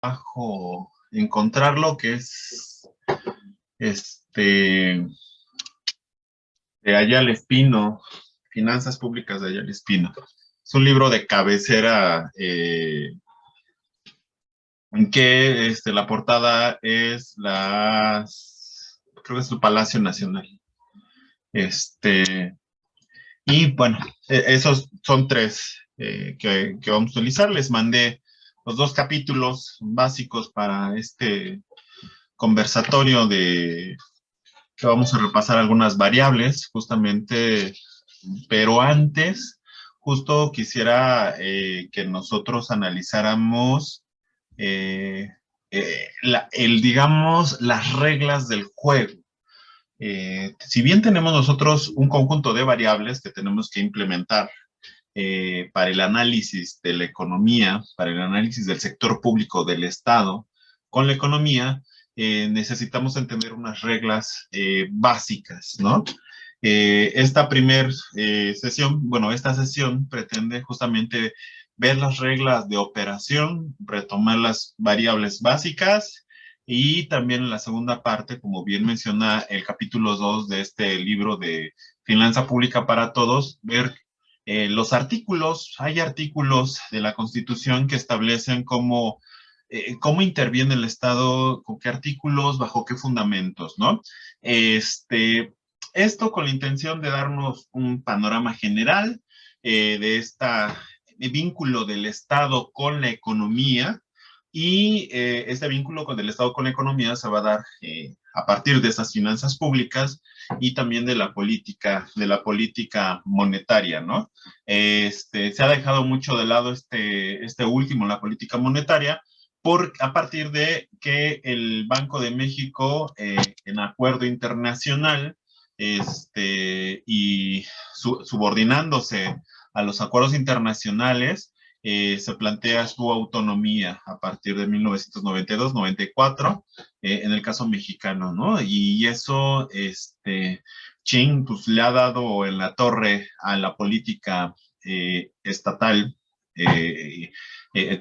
trabajo encontrarlo, que es de Ayala Espino, Finanzas Públicas de Ayala Espino. Es un libro de cabecera en que la portada es creo que es el Palacio Nacional. Y bueno, esos son tres que vamos a utilizar. Les mandé los dos capítulos básicos para este conversatorio que vamos a repasar algunas variables, justamente, pero antes, justo quisiera que nosotros analizáramos, digamos, las reglas del juego. Si bien tenemos nosotros un conjunto de variables que tenemos que implementar para el análisis de la economía, para el análisis del sector público del Estado con la economía, necesitamos entender unas reglas básicas, ¿no? Esta sesión, bueno, esta sesión pretende justamente ver las reglas de operación, retomar las variables básicas y también en la segunda parte, como bien menciona el capítulo 2 de este libro de Finanza Pública para Todos, ver los artículos. Hay artículos de la Constitución que establecen cómo interviene el Estado, con qué artículos, bajo qué fundamentos, ¿no? Esto con la intención de darnos un panorama general de este vínculo del Estado con la economía, y este vínculo con el Estado con la economía se va a dar a partir de esas finanzas públicas y también de la política monetaria, ¿no? Se ha dejado mucho de lado este último, la política monetaria, a partir de que el Banco de México, en acuerdo internacional, y subordinándose a los acuerdos internacionales, se plantea su autonomía a partir de 1992-94, en el caso mexicano, ¿no? Y eso, pues le ha dado en la torre a la política estatal,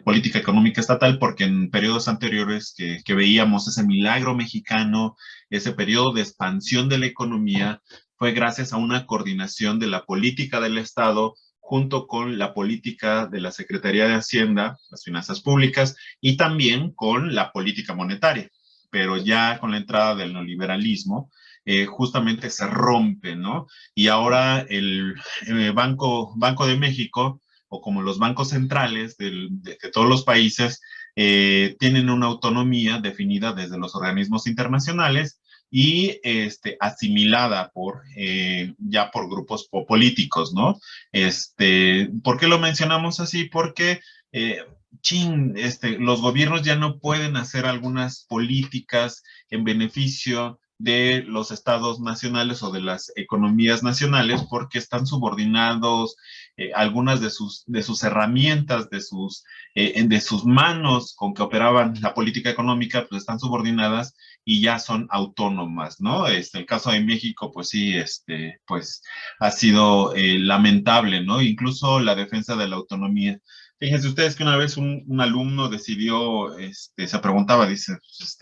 política económica estatal, porque en periodos anteriores que veíamos ese milagro mexicano, ese periodo de expansión de la economía, fue gracias a una coordinación de la política del Estado junto con la política de la Secretaría de Hacienda, las finanzas públicas, y también con la política monetaria. Pero ya con la entrada del neoliberalismo, justamente se rompe, ¿no? Y ahora el Banco de México, o como los bancos centrales de todos los países, tienen una autonomía definida desde los organismos internacionales y asimilada ya por grupos políticos, ¿no? ¿Por qué lo mencionamos así? Porque los gobiernos ya no pueden hacer algunas políticas en beneficio de los estados nacionales o de las economías nacionales, porque están subordinados, algunas de sus herramientas, de sus manos con que operaban la política económica, pues están subordinadas y ya son autónomas, ¿no? El caso de México, pues sí, pues ha sido lamentable, ¿no? Incluso la defensa de la autonomía. Fíjense ustedes que una vez un alumno decidió, se preguntaba, dice, pues,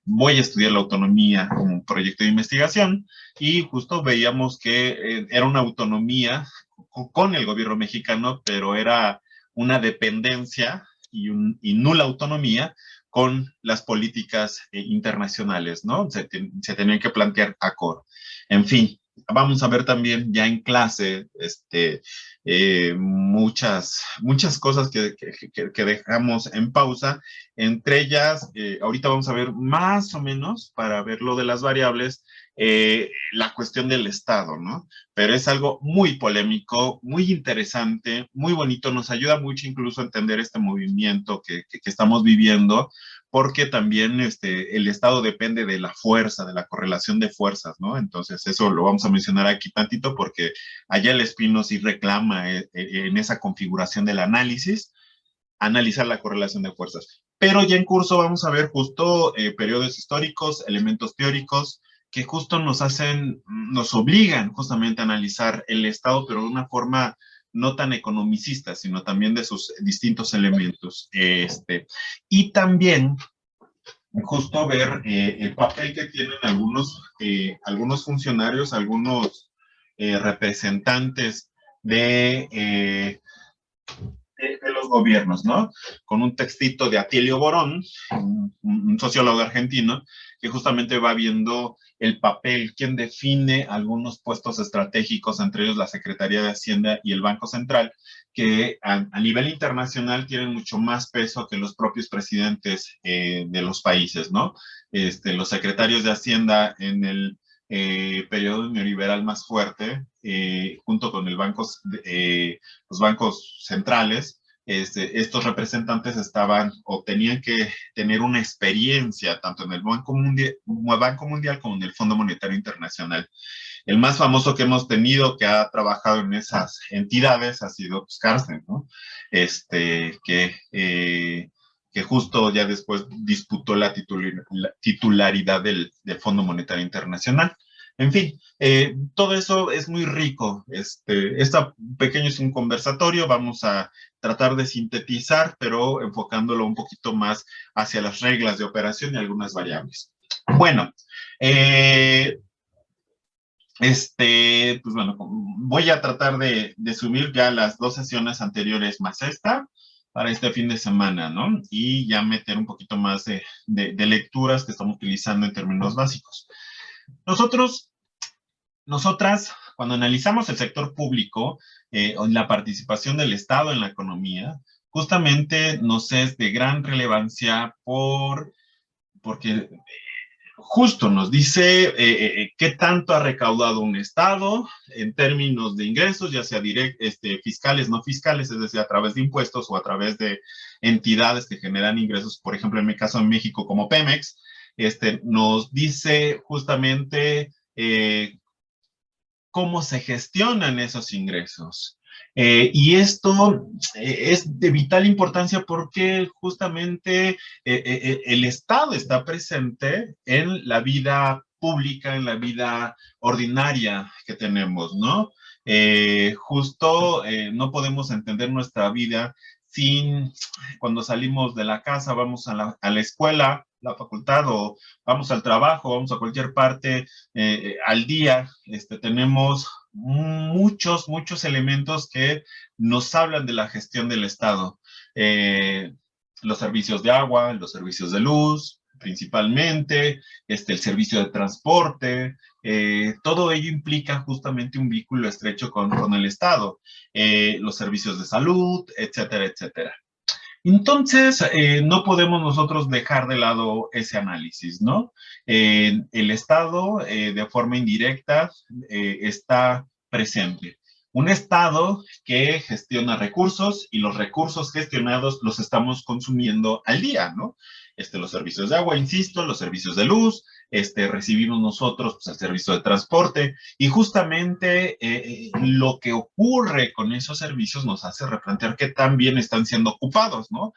voy a estudiar la autonomía como un proyecto de investigación, y justo veíamos que era una autonomía con el gobierno mexicano, pero era una dependencia y nula autonomía con las políticas internacionales, ¿no? Se tenían que plantear a coro. En fin, vamos a ver también ya en clase muchas cosas que dejamos en pausa. Entre ellas, ahorita vamos a ver más o menos, para ver lo de las variables, la cuestión del Estado, ¿no? Pero es algo muy polémico, muy interesante, muy bonito, nos ayuda mucho incluso a entender este movimiento que estamos viviendo, porque también el Estado depende de la fuerza, de la correlación de fuerzas, ¿no? Entonces eso lo vamos a mencionar aquí tantito, porque Ayala Espino sí reclama en esa configuración del análisis, analizar la correlación de fuerzas. Pero ya en curso vamos a ver justo periodos históricos, elementos teóricos, que justo nos obligan justamente a analizar el Estado, pero de una forma no tan economicista, sino también de sus distintos elementos. Y también justo ver el papel que tienen algunos funcionarios, algunos representantes de los gobiernos, ¿no? Con un textito de Atilio Borón, un sociólogo argentino, que justamente va viendo el papel, quién define algunos puestos estratégicos, entre ellos la Secretaría de Hacienda y el Banco Central, que a nivel internacional tienen mucho más peso que los propios presidentes de los países, ¿no? Los secretarios de Hacienda en el periodo neoliberal más fuerte, junto con los bancos centrales, estos representantes estaban o tenían que tener una experiencia tanto en el Banco Mundial como en el Fondo Monetario Internacional. El más famoso que hemos tenido que ha trabajado en esas entidades ha sido pues, Carsten, ¿no? Que justo ya después disputó la titularidad del Fondo Monetario Internacional. En fin, todo eso es muy rico. Pequeño es un conversatorio, vamos a tratar de sintetizar, pero enfocándolo un poquito más hacia las reglas de operación y algunas variables. Bueno, pues bueno, voy a tratar de subir ya las 2 sesiones anteriores más esta para este fin de semana, ¿no? Y ya meter un poquito más de lecturas que estamos utilizando en términos básicos. Nosotras, cuando analizamos el sector público, la participación del Estado en la economía, justamente nos es de gran relevancia porque justo nos dice qué tanto ha recaudado un Estado en términos de ingresos, ya sea fiscales, no fiscales, es decir, a través de impuestos o a través de entidades que generan ingresos, por ejemplo, en mi caso en México como Pemex, nos dice justamente cómo se gestionan esos ingresos. Y esto es de vital importancia porque justamente el Estado está presente en la vida pública, en la vida ordinaria que tenemos, ¿no? No podemos entender nuestra vida sin, cuando salimos de la casa, vamos a la escuela, la facultad o vamos al trabajo, vamos a cualquier parte al día, tenemos muchos elementos que nos hablan de la gestión del Estado. Los servicios de agua, los servicios de luz, principalmente, el servicio de transporte, todo ello implica justamente un vínculo estrecho con el Estado, los servicios de salud, etcétera, etcétera. Entonces, no podemos nosotros dejar de lado ese análisis, ¿no? El Estado, de forma indirecta, está presente. Un Estado que gestiona recursos y los recursos gestionados los estamos consumiendo al día, ¿no? Los servicios de agua, insisto, los servicios de luz, recibimos nosotros pues, el servicio de transporte y justamente lo que ocurre con esos servicios nos hace replantear qué tan bien están siendo ocupados, ¿no?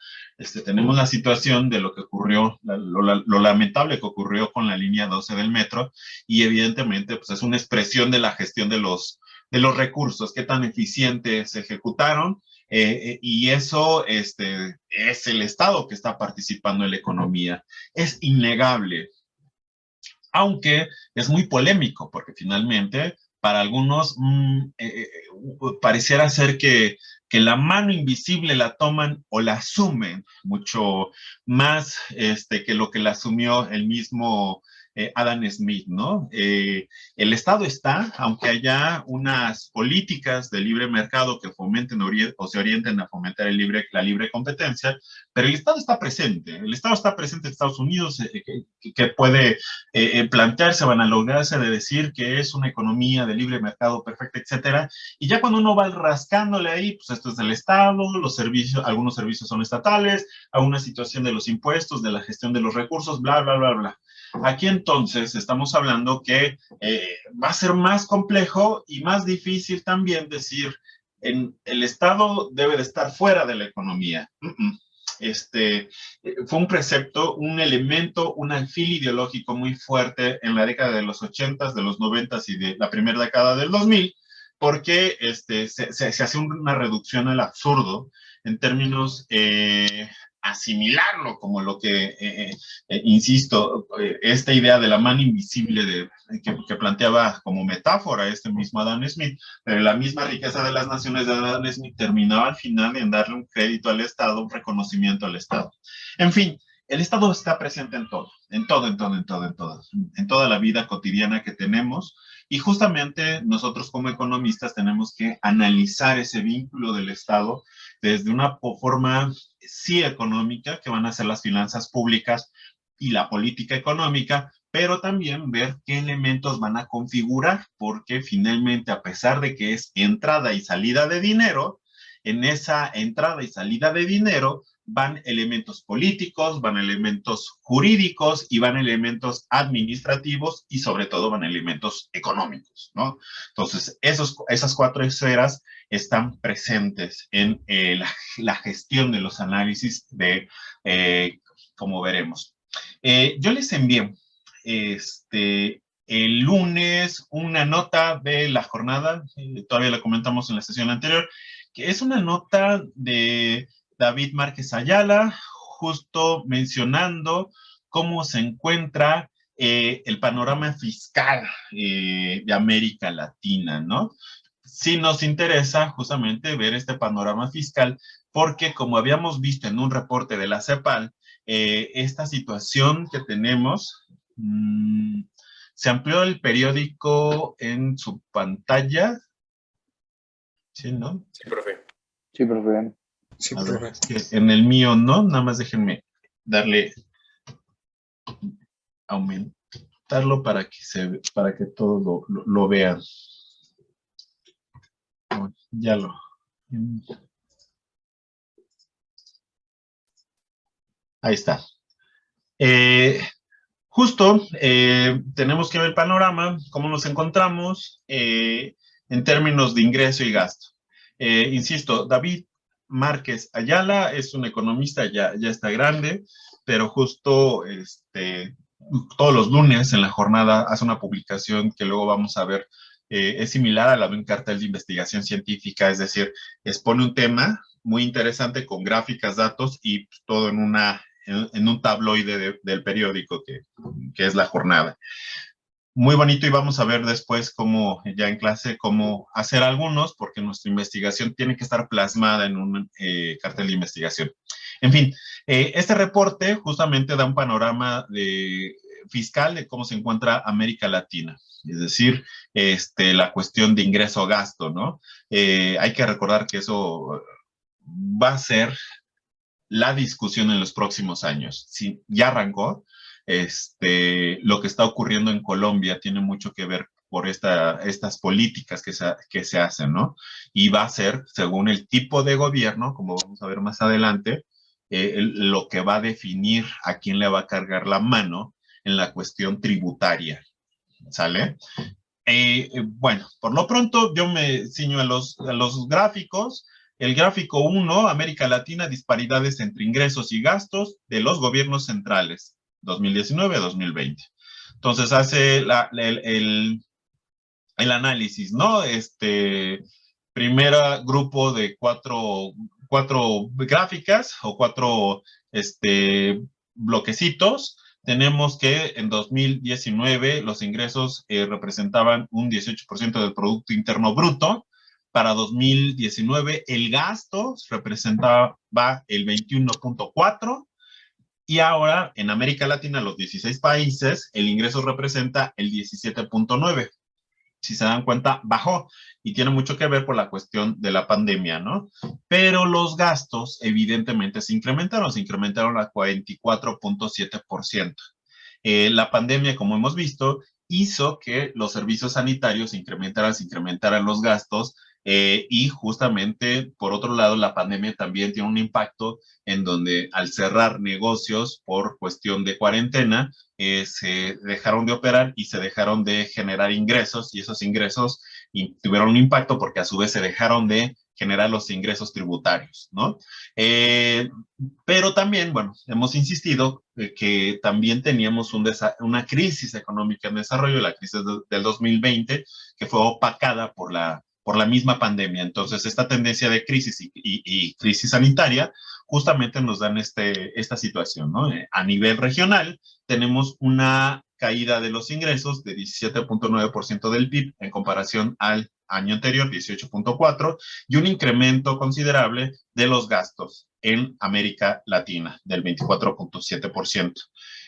Tenemos la situación de lo que ocurrió, lo lamentable que ocurrió con la línea 12 del metro y evidentemente pues, es una expresión de la gestión de los recursos, qué tan eficientes se ejecutaron, y eso es el Estado que está participando en la economía. Es innegable, aunque es muy polémico, porque finalmente para algunos pareciera ser que la mano invisible la toman o la asumen mucho más que lo que la asumió el mismo Adam Smith, ¿no? El Estado está, aunque haya unas políticas de libre mercado que fomenten o se orienten a fomentar la libre competencia, pero el Estado está presente. El Estado está presente en Estados Unidos, que puede plantearse, vanagloria de decir que es una economía de libre mercado perfecta, etcétera. Y ya cuando uno va rascándole ahí, pues esto es del Estado, algunos servicios son estatales, alguna situación de los impuestos, de la gestión de los recursos, bla, bla, bla, bla. Aquí entonces estamos hablando que va a ser más complejo y más difícil también decir el Estado debe de estar fuera de la economía. Fue un precepto, un elemento, un alfil ideológico muy fuerte en la década de los 80s, de los 90s y de la primera década del 2000, porque se hace una reducción al absurdo en términos asimilarlo como lo que, insisto, esta idea de la mano invisible que planteaba como metáfora este mismo Adam Smith, pero la misma riqueza de las naciones de Adam Smith terminaba al final en darle un crédito al Estado, un reconocimiento al Estado. En fin, el Estado está presente en todo, en toda la vida cotidiana que tenemos, y justamente nosotros como economistas tenemos que analizar ese vínculo del Estado desde una forma sí económica, que van a ser las finanzas públicas y la política económica, pero también ver qué elementos van a configurar, porque finalmente, a pesar de que es entrada y salida de dinero, en esa entrada y salida de dinero van elementos políticos, van elementos jurídicos y van elementos administrativos y sobre todo van elementos económicos, ¿no? Entonces, esas cuatro esferas están presentes en la gestión de los análisis como veremos. Yo les envié el lunes una nota de la jornada, todavía la comentamos en la sesión anterior, que es una nota de David Márquez Ayala, justo mencionando cómo se encuentra el panorama fiscal de América Latina, ¿no? Sí nos interesa justamente ver este panorama fiscal porque como habíamos visto en un reporte de la CEPAL, esta situación que tenemos, se amplió el periódico en su pantalla, ¿sí, no? Sí, profe. Sí, profe. Sí, A ver, profe. es que en el mío no, nada más déjenme darle aumentarlo para que todos lo vean. Ya lo. Ahí está. Justo tenemos que ver el panorama, cómo nos encontramos en términos de ingreso y gasto. Insisto, David Márquez Ayala es un economista, ya está grande, pero justo todos los lunes en la jornada hace una publicación que luego vamos a ver, es similar a la de un cartel de investigación científica, es decir, expone un tema muy interesante con gráficas, datos y todo en un tabloide del periódico que es La Jornada. Muy bonito, y vamos a ver después cómo, ya en clase, cómo hacer algunos, porque nuestra investigación tiene que estar plasmada en un cartel de investigación. En fin, este reporte justamente da un panorama fiscal de cómo se encuentra América Latina, es decir, la cuestión de ingreso-gasto, ¿no? Hay que recordar que eso va a ser la discusión en los próximos años. Sí, ya arrancó. Lo que está ocurriendo en Colombia tiene mucho que ver por estas políticas que se hacen, ¿no? Y va a ser, según el tipo de gobierno, como vamos a ver más adelante, lo que va a definir a quién le va a cargar la mano en la cuestión tributaria, ¿sale? Bueno, por lo pronto yo me ciño a los gráficos. El gráfico 1, América Latina, disparidades entre ingresos y gastos de los gobiernos centrales, 2019-2020. Entonces hace el análisis, ¿no? Primer grupo de cuatro gráficas o cuatro bloquecitos. Tenemos que en 2019 los ingresos representaban un 18% del Producto Interno Bruto. Para 2019 el gasto representaba el 21.4%. Y ahora en América Latina, los 16 países, el ingreso representa el 17.9%. Si se dan cuenta, bajó y tiene mucho que ver por la cuestión de la pandemia, ¿no? Pero los gastos evidentemente se incrementaron a 44.7%. La pandemia, como hemos visto, hizo que los servicios sanitarios se incrementaran los gastos, y justamente, por otro lado, la pandemia también tiene un impacto en donde al cerrar negocios por cuestión de cuarentena, se dejaron de operar y se dejaron de generar ingresos, y esos ingresos tuvieron un impacto porque a su vez se dejaron de generar los ingresos tributarios, ¿no? Pero también, bueno, hemos insistido que también teníamos una crisis económica en desarrollo, la crisis del 2020, que fue opacada por la por la misma pandemia. Entonces, esta tendencia de crisis y crisis sanitaria justamente nos dan esta situación, ¿no? A nivel regional, tenemos una caída de los ingresos de 17.9% del PIB en comparación al año anterior, 18.4%, y un incremento considerable de los gastos en América Latina, del 24.7%.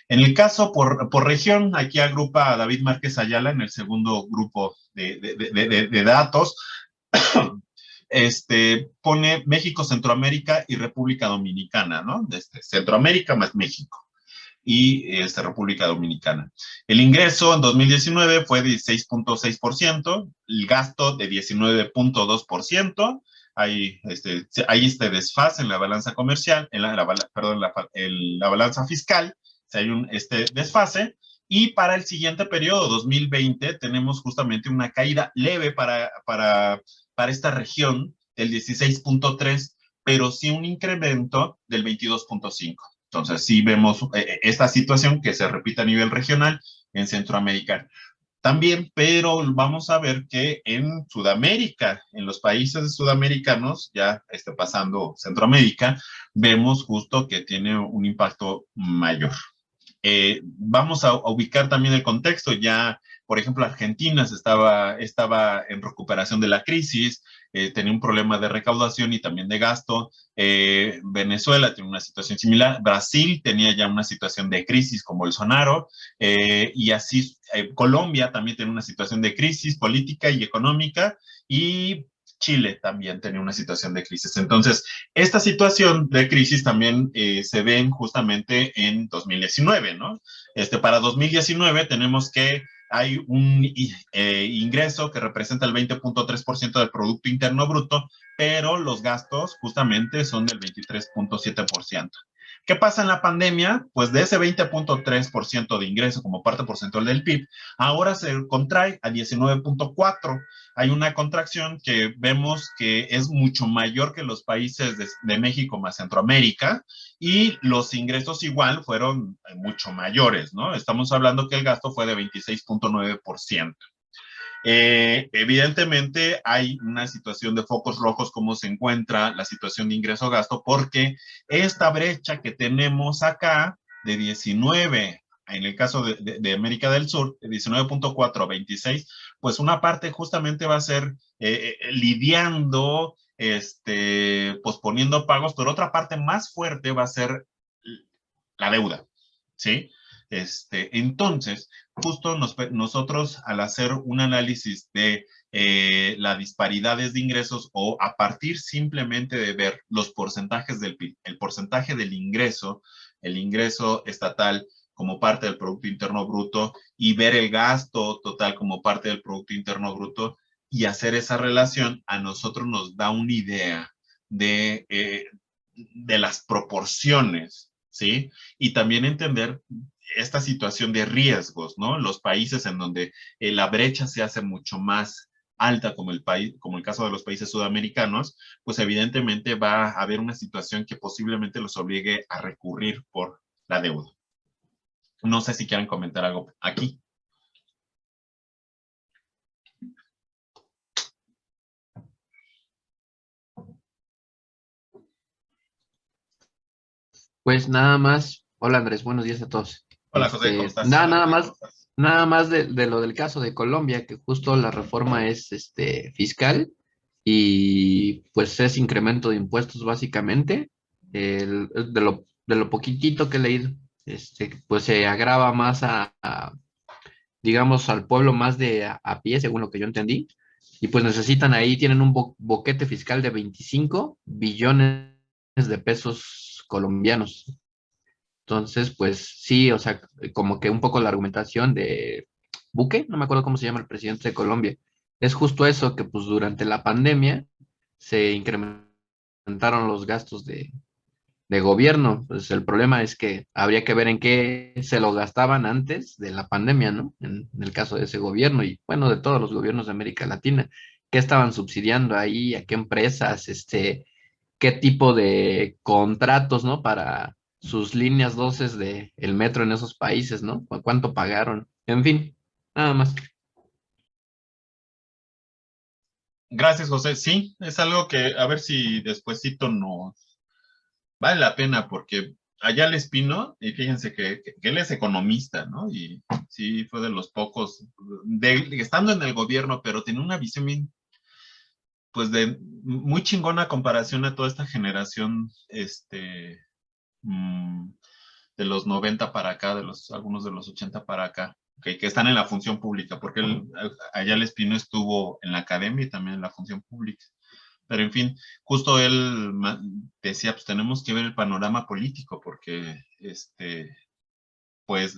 En el caso por región, aquí agrupa a David Márquez Ayala en el segundo grupo de datos. Pone México, Centroamérica y República Dominicana, ¿no? Centroamérica más México y República Dominicana. El ingreso en 2019 fue de 16.6%, el gasto de 19.2%. Hay este desfase en la balanza comercial, en la balanza fiscal, hay un desfase. Y para el siguiente periodo, 2020, tenemos justamente una caída leve para esta región del 16.3%, pero sí un incremento del 22.5%. Entonces, sí vemos esta situación que se repite a nivel regional en Centroamérica también, pero vamos a ver que en Sudamérica, en los países sudamericanos, ya pasando Centroamérica, vemos justo que tiene un impacto mayor. Vamos a ubicar también el contexto. Ya, por ejemplo, Argentina estaba en recuperación de la crisis, tenía un problema de recaudación y también de gasto. Venezuela tiene una situación similar. Brasil tenía ya una situación de crisis como Bolsonaro. Y así Colombia también tiene una situación de crisis política y económica. Y Chile también tenía una situación de crisis. Entonces, esta situación de crisis también se ven justamente en 2019, ¿no? Para 2019 tenemos que hay un ingreso que representa el 20.3% del Producto Interno Bruto, pero los gastos justamente son del 23.7%. ¿Qué pasa en la pandemia? Pues de ese 20.3% de ingreso como parte porcentual del PIB, ahora se contrae a 19.4%. Hay una contracción que vemos que es mucho mayor que los países de México más Centroamérica, y los ingresos igual fueron mucho mayores, ¿no? Estamos hablando que el gasto fue de 26.9%. Evidentemente hay una situación de focos rojos, cómo se encuentra la situación de ingreso-gasto, porque esta brecha que tenemos acá de 19, en el caso de América del Sur, de 19.4 a 26, pues una parte justamente va a ser lidiando, posponiendo pagos, pero otra parte más fuerte va a ser la deuda, ¿sí? Entonces, justo nosotros al hacer un análisis de las disparidades de ingresos, o a partir simplemente de ver los porcentajes del PIB, el porcentaje del ingreso, el ingreso estatal como parte del Producto Interno Bruto, y ver el gasto total como parte del Producto Interno Bruto, y hacer esa relación, a nosotros nos da una idea de las proporciones, ¿sí? Y también entender esta situación de riesgos, ¿no? Los países en donde la brecha se hace mucho más alta, como el caso de los países sudamericanos, pues evidentemente va a haber una situación que posiblemente los obligue a recurrir por la deuda. No sé si quieren comentar algo aquí. Pues nada más, hola Andrés, buenos días a todos. Hola José, ¿cómo estás? Nada más de lo del caso de Colombia, que justo la reforma es fiscal y pues es incremento de impuestos básicamente. De lo poquitito que he leído, pues se agrava más digamos, al pueblo más a pie, según lo que yo entendí. Y pues necesitan ahí, tienen un boquete fiscal de 25 billones de pesos colombianos. Entonces, pues sí, o sea, como que un poco la argumentación de Buque, no me acuerdo cómo se llama el presidente de Colombia, es justo eso, que pues durante la pandemia se incrementaron los gastos de gobierno. Pues el problema es que habría que ver en qué se lo gastaban antes de la pandemia, ¿no? En el caso de ese gobierno y bueno, de todos los gobiernos de América Latina, qué estaban subsidiando ahí, a qué empresas, qué tipo de contratos, ¿no? Para sus líneas 12 de el metro en esos países, ¿no? ¿Cuánto pagaron? En fin, nada más. Gracias, José. Sí, es algo que a ver si despuesito nos vale la pena, porque allá el Espino, y fíjense que él es economista, ¿no? Y sí, fue de los pocos, estando en el gobierno, pero tenía una visión bien, pues de muy chingona a comparación a toda esta generación, mm, de los 90 para acá, algunos de los 80 para acá, que están en la función pública, porque allá el Espino estuvo en la academia y también en la función pública. Pero en fin, justo él decía, pues tenemos que ver el panorama político, porque pues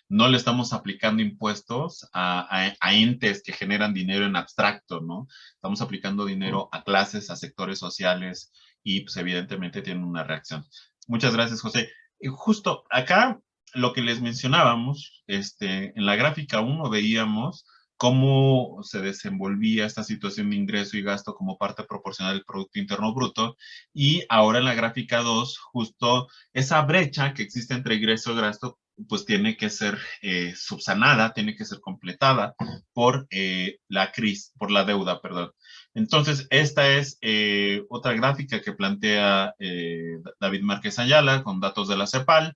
no le estamos aplicando impuestos a entes que generan dinero en abstracto, ¿no? Estamos aplicando dinero a clases, a sectores sociales y pues evidentemente tienen una reacción. Muchas gracias, José. Y justo acá lo que les mencionábamos, en la gráfica 1 veíamos cómo se desenvolvía esta situación de ingreso y gasto como parte proporcional del Producto Interno Bruto, y ahora en la gráfica 2, justo esa brecha que existe entre ingreso y gasto pues tiene que ser subsanada, tiene que ser completada por la crisis, por la deuda, perdón. Entonces, esta es otra gráfica que plantea David Márquez Ayala con datos de la CEPAL,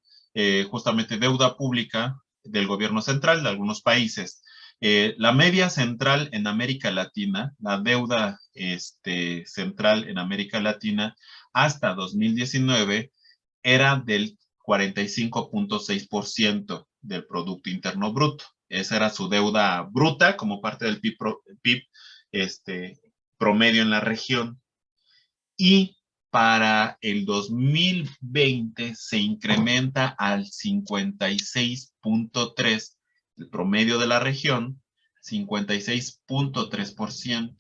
justamente deuda pública del gobierno central de algunos países. La media central en América Latina, la deuda central en América Latina hasta 2019 era del 45.6% del Producto Interno Bruto. Esa era su deuda bruta como parte del PIB promedio en la región. Y para el 2020 se incrementa al 56.3%, el promedio de la región, 56.3%.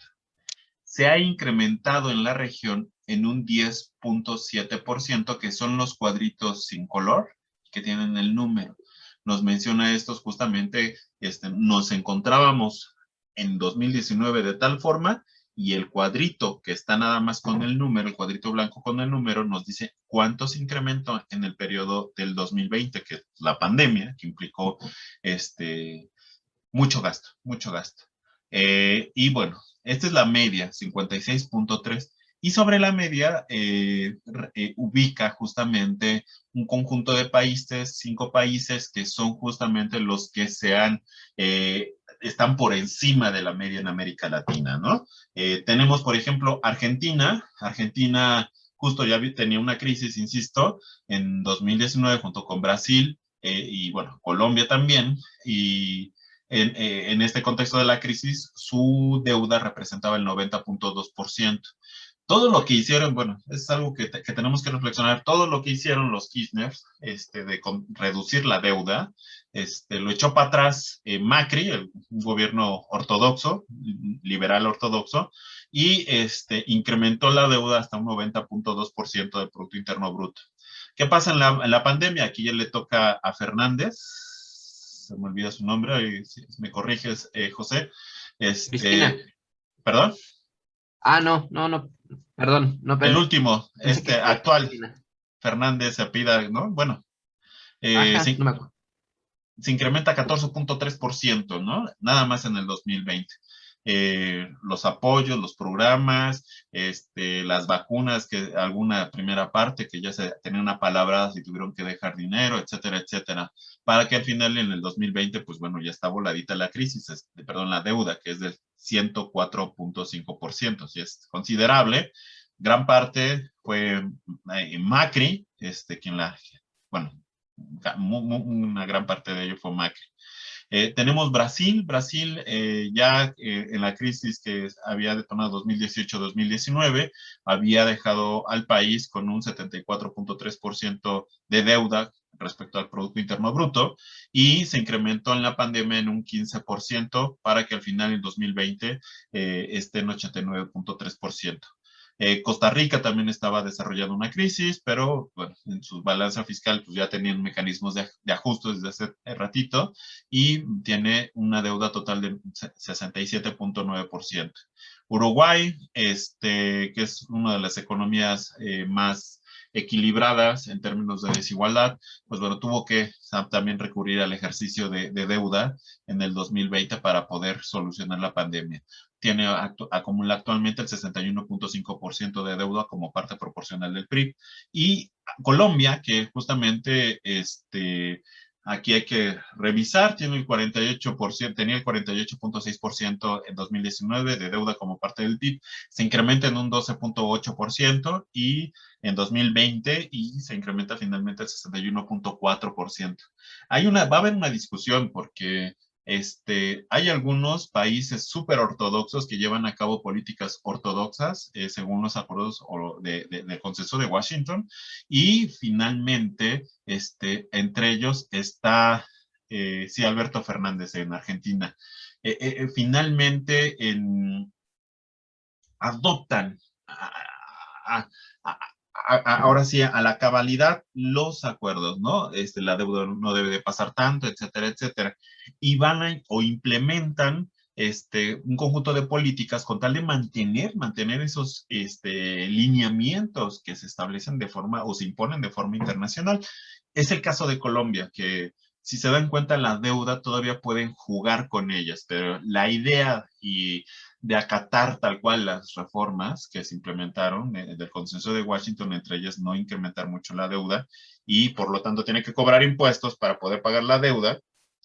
Se ha incrementado en la región en un 10.7%, que son los cuadritos sin color que tienen el número. Nos menciona estos justamente, nos encontrábamos en 2019 de tal forma, y el cuadrito que está nada más con el número, el cuadrito blanco con el número, nos dice cuánto se incrementó en el periodo del 2020, que es la pandemia, que implicó mucho gasto, mucho gasto. Y bueno, esta es la media, 56.3. Y sobre la media ubica justamente un conjunto de países, 5 países que son justamente los que están por encima de la media en América Latina, ¿no? Tenemos, por ejemplo, Argentina. Argentina justo ya tenía una crisis, insisto, en 2019 junto con Brasil y bueno, Colombia también. Y en este contexto de la crisis, su deuda representaba el 90.2%. Todo lo que hicieron, bueno, es algo que tenemos que reflexionar, todo lo que hicieron los Kirchner de reducir la deuda, lo echó para atrás Macri, el gobierno ortodoxo, liberal ortodoxo, y incrementó la deuda hasta un 90.2% del Producto Interno Bruto. ¿Qué pasa en la pandemia? Aquí ya le toca a Fernández, se me olvida su nombre, y si me corriges, José. Cristina. ¿Perdón? No, perdón, no El último, pensé que actual, Cristina. Fernández se apida, ¿no? Bueno, Ajá, no sí, me acuerdo. se incrementa 14.3%, ¿no? Nada más en el 2020. Los apoyos, los programas, las vacunas, que alguna primera parte que ya se tenía una palabra, si tuvieron que dejar dinero, etcétera, etcétera, para que al final en el 2020, pues bueno, ya está voladita la crisis, perdón, la deuda, que es del 104.5%, si es considerable. Gran parte fue Macri, quien bueno, una gran parte de ello fue Macri. Tenemos Brasil, ya en la crisis que había detonado 2018-2019, había dejado al país con un 74.3% de deuda respecto al Producto Interno Bruto, y se incrementó en la pandemia en un 15% para que al final en 2020 esté en 89.3%. Costa Rica también estaba desarrollando una crisis, pero bueno, en su balanza fiscal pues ya tenían mecanismos de ajuste desde hace ratito, y tiene una deuda total de 67.9%. Uruguay, que es una de las economías más equilibradas en términos de desigualdad, pues bueno, tuvo que también recurrir al ejercicio de deuda en el 2020 para poder solucionar la pandemia. Acumula actualmente el 61.5% de deuda como parte proporcional del PRI. Y Colombia, que justamente aquí hay que revisar, tiene el 48%, tenía el 48.6% en 2019 de deuda como parte del PIB, se incrementa en un 12.8% y en 2020 y se incrementa finalmente al 61.4%. Va a haber una discusión porque hay algunos países súper ortodoxos que llevan a cabo políticas ortodoxas según los acuerdos del Consenso de Washington, y finalmente entre ellos está sí, Alberto Fernández en Argentina. Finalmente adoptan a, a, ahora sí, a la cabalidad los acuerdos, ¿no? La deuda no debe de pasar tanto, etcétera, etcétera. Y o implementan un conjunto de políticas con tal de mantener esos lineamientos que se establecen de forma o se imponen de forma internacional. Es el caso de Colombia, que si se dan cuenta la deuda todavía pueden jugar con ellas, pero la idea de acatar tal cual las reformas que se implementaron del consenso de Washington, entre ellas no incrementar mucho la deuda y por lo tanto tiene que cobrar impuestos para poder pagar la deuda,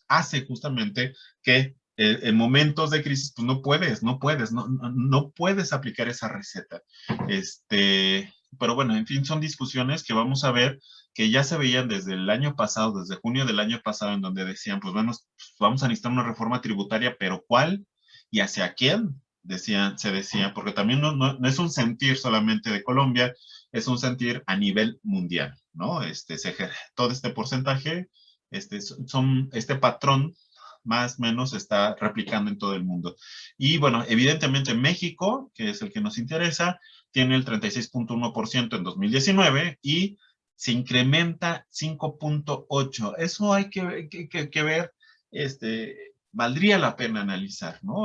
hace justamente que en momentos de crisis pues no puedes aplicar esa receta. Pero bueno, en fin, son discusiones que vamos a ver que ya se veían desde el año pasado, desde junio del año pasado, en donde decían, pues bueno, vamos a necesitar una reforma tributaria, pero ¿cuál? ¿Y hacia quién? Se decía, porque también no es un sentir solamente de Colombia, es un sentir a nivel mundial, ¿no? Todo este porcentaje, este patrón más o menos está replicando en todo el mundo. Y bueno, evidentemente México, que es el que nos interesa, tiene el 36.1% en 2019 y se incrementa 5.8%. Eso hay que ver, valdría la pena analizar, ¿no?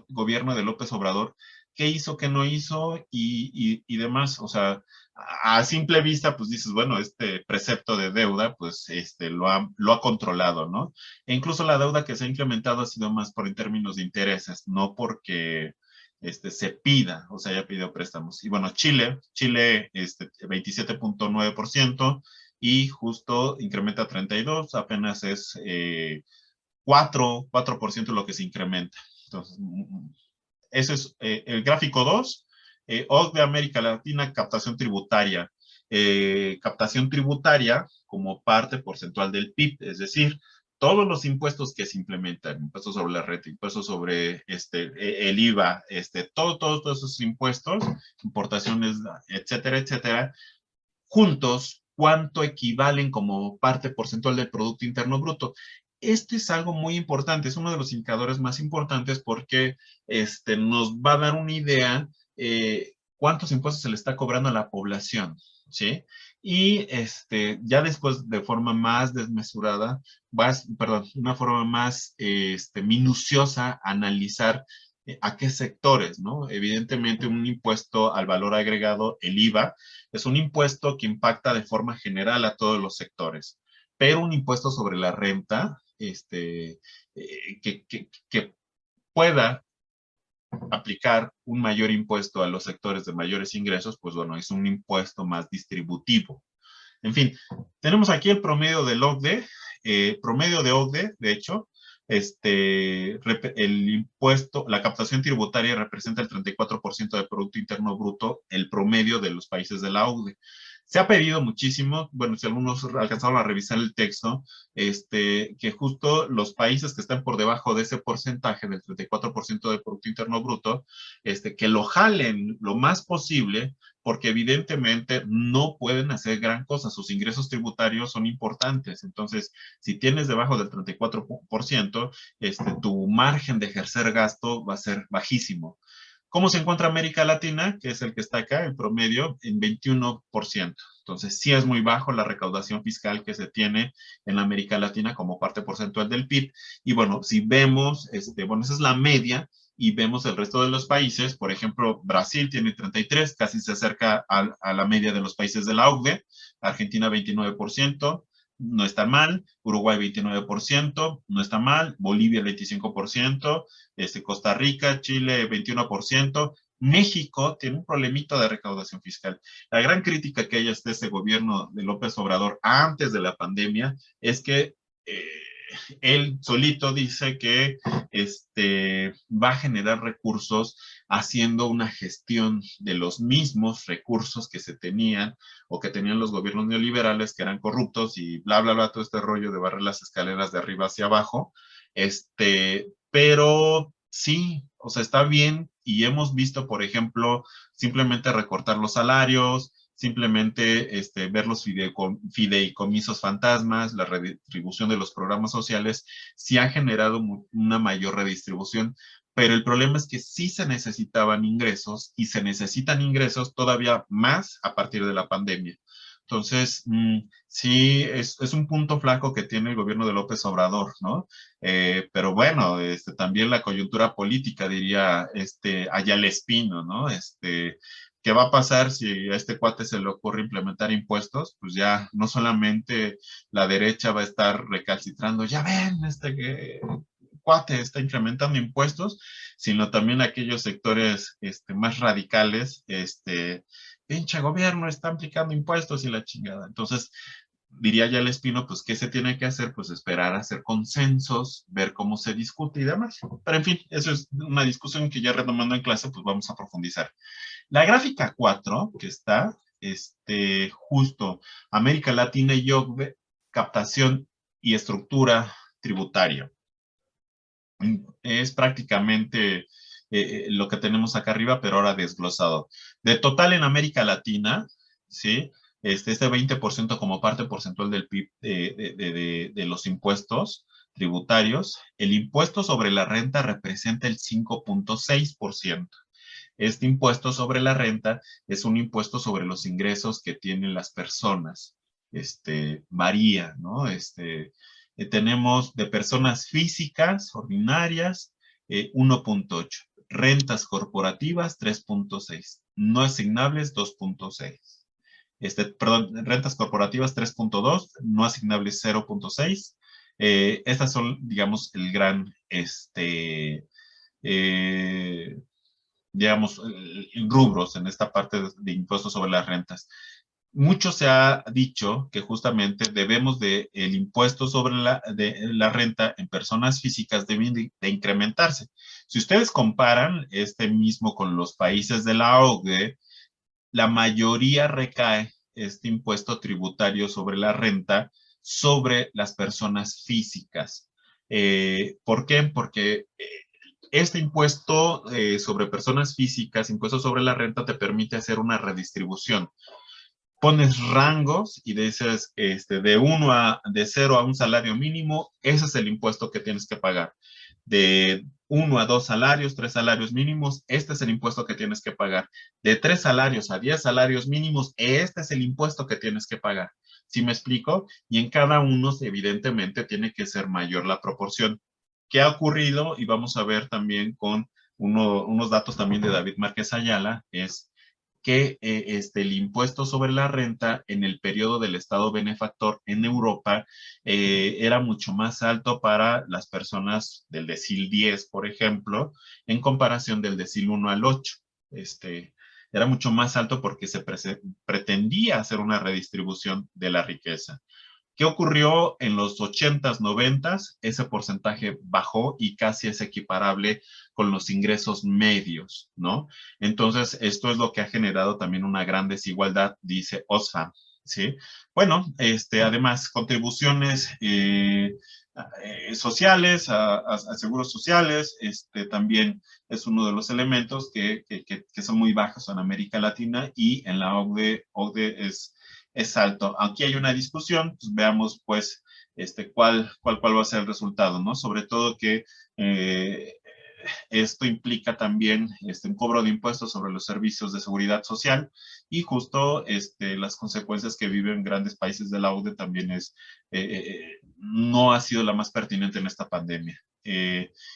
Gobierno de López Obrador, qué hizo, qué no hizo y demás. O sea, a simple vista, pues dices, bueno, este precepto de deuda, pues lo ha controlado, ¿no? E incluso la deuda que se ha incrementado ha sido más por en términos de intereses, no porque se pida, o sea, haya pedido préstamos. Y bueno, Chile 27.9% y justo incrementa 32, apenas es 4% lo que se incrementa. Entonces, ese es el gráfico 2. OCDE de América Latina, captación tributaria. Captación tributaria como parte porcentual del PIB, es decir, todos los impuestos que se implementan, impuestos sobre la red, impuestos sobre el IVA, todos esos impuestos, importaciones, etcétera, etcétera, juntos, ¿cuánto equivalen como parte porcentual del Producto Interno Bruto? Este es algo muy importante, es uno de los indicadores más importantes porque nos va a dar una idea cuántos impuestos se le está cobrando a la población, ¿sí? Y ya después, de forma más desmesurada, una forma más minuciosa, analizar a qué sectores, ¿no? Evidentemente, un impuesto al valor agregado, el IVA, es un impuesto que impacta de forma general a todos los sectores, pero un impuesto sobre la renta, que pueda aplicar un mayor impuesto a los sectores de mayores ingresos, pues bueno, es un impuesto más distributivo. En fin, tenemos aquí el promedio del OCDE, promedio de OCDE, de hecho, el impuesto, la captación tributaria representa el 34% del Producto Interno Bruto, el promedio de los países de la OCDE. Se ha pedido muchísimo, bueno, si algunos alcanzaron a revisar el texto, que justo los países que están por debajo de ese porcentaje del 34% del Producto Interno Bruto, que lo jalen lo más posible, porque evidentemente no pueden hacer gran cosa, sus ingresos tributarios son importantes, entonces si tienes debajo del 34%, tu margen de ejercer gasto va a ser bajísimo. ¿Cómo se encuentra América Latina? Que es el que está acá, el promedio, en 21%. Entonces, sí es muy bajo la recaudación fiscal que se tiene en la América Latina como parte porcentual del PIB. Y bueno, si vemos, bueno, esa es la media, y vemos el resto de los países, por ejemplo, Brasil tiene 33, casi se acerca a la media de los países de la OCDE, Argentina 29%, no está mal, Uruguay 29%, no está mal, Bolivia 25%, Costa Rica, Chile 21%, México tiene un problemito de recaudación fiscal. La gran crítica que hay hasta este gobierno de López Obrador antes de la pandemia es que eh, él solito dice que va a generar recursos haciendo una gestión de los mismos recursos que se tenían o que tenían los gobiernos neoliberales que eran corruptos y bla, bla, bla, todo este rollo de barrer las escaleras de arriba hacia abajo. Pero sí, o sea, está bien y hemos visto, por ejemplo, simplemente recortar los salarios, simplemente ver los fideicomisos fantasmas, la redistribución de los programas sociales, sí ha generado una mayor redistribución, pero el problema es que sí se necesitaban ingresos y se necesitan ingresos todavía más a partir de la pandemia. Entonces, sí, es un punto flaco que tiene el gobierno de López Obrador, ¿no? Pero bueno, también la coyuntura política, diría Ayala Espino, ¿no? ¿Qué va a pasar si a este cuate se le ocurre implementar impuestos? Pues ya no solamente la derecha va a estar recalcitrando, ya ven, cuate está incrementando impuestos, sino también aquellos sectores más radicales, pinche gobierno está aplicando impuestos y la chingada. Entonces, diría ya el Espino, pues, ¿qué se tiene que hacer? Pues esperar a hacer consensos, ver cómo se discute y demás. Pero en fin, eso es una discusión que ya retomando en clase, pues vamos a profundizar. La gráfica 4 que está, justo América Latina y OCDE, captación y estructura tributaria. Es prácticamente lo que tenemos acá arriba, pero ahora desglosado. De total en América Latina, ¿sí? Este 20% como parte porcentual del PIB de los impuestos tributarios, el impuesto sobre la renta representa el 5.6%. Este impuesto sobre la renta es un impuesto sobre los ingresos que tienen las personas. Varía, ¿no? Tenemos de personas físicas ordinarias 1.8, rentas corporativas 3.6, no asignables 2.6. Perdón, rentas corporativas 3.2, no asignables 0.6. Estas son, digamos, el gran, eh, digamos, rubros en esta parte de impuestos sobre las rentas. Mucho se ha dicho que justamente debemos de el impuesto sobre la renta en personas físicas deben de incrementarse. Si ustedes comparan este mismo con los países de la OCDE, la mayoría recae este impuesto tributario sobre la renta sobre las personas físicas. ¿Por qué? Porque este impuesto sobre personas físicas, impuesto sobre la renta, te permite hacer una redistribución. Pones rangos y dices de 0 a un salario mínimo, ese es el impuesto que tienes que pagar. De 1 a 2 salarios, 3 salarios mínimos, este es el impuesto que tienes que pagar. De 3 salarios a 10 salarios mínimos, este es el impuesto que tienes que pagar. ¿Sí me explico? Y en cada uno, evidentemente, tiene que ser mayor la proporción. ¿Qué ha ocurrido? Y vamos a ver también con unos datos también de David Márquez Ayala, es que el impuesto sobre la renta en el periodo del Estado benefactor en Europa era mucho más alto para las personas del decil 10, por ejemplo, en comparación del decil 1 al 8. Era mucho más alto porque se pretendía hacer una redistribución de la riqueza. ¿Qué ocurrió en los 80s, 90s? Ese porcentaje bajó y casi es equiparable con los ingresos medios, ¿no? Entonces, esto es lo que ha generado también una gran desigualdad, dice Oxfam, ¿sí? Bueno, además, contribuciones sociales, a seguros sociales, también es uno de los elementos que son muy bajos en América Latina y en la OCDE es alto. Aquí hay una discusión, pues veamos pues cuál va a ser el resultado, ¿no? Sobre todo que esto implica también un cobro de impuestos sobre los servicios de seguridad social y justo las consecuencias que viven grandes países de la OCDE también no ha sido la más pertinente en esta pandemia.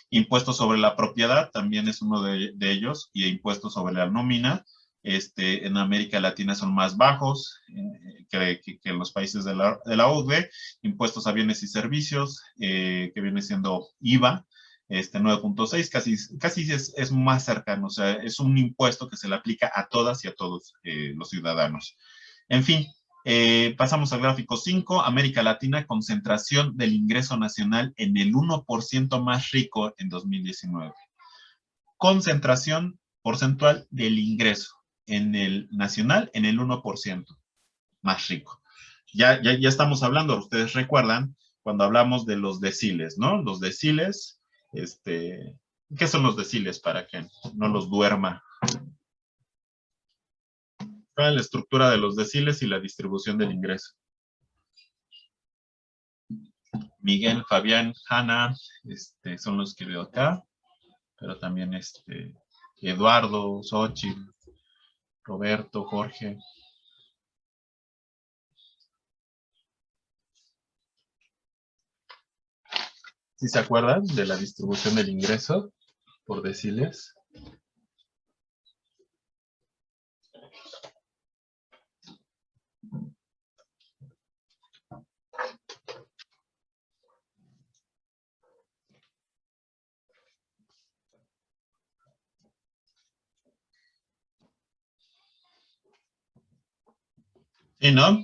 Impuestos sobre la propiedad también es uno de ellos, y impuestos sobre la nómina. En América Latina son más bajos que en los países de la OCDE. Impuestos a bienes y servicios, que viene siendo IVA, 9.6, casi es más cercano, o sea, es un impuesto que se le aplica a todas y a todos los ciudadanos. En fin, pasamos al gráfico 5, América Latina, concentración del ingreso nacional en el 1% más rico en 2019. Concentración porcentual del ingreso en el nacional en el 1% más rico. Ya estamos hablando, ustedes recuerdan, cuando hablamos de los deciles, ¿no? Los deciles, ¿qué son los deciles para que no los duerma? La estructura de los deciles y la distribución del ingreso. Miguel, Fabián, Hanna, son los que veo acá, pero también Eduardo, Xochitl, Roberto, Jorge. ¿Sí se acuerdan de la distribución del ingreso por deciles? ¿Sí, no?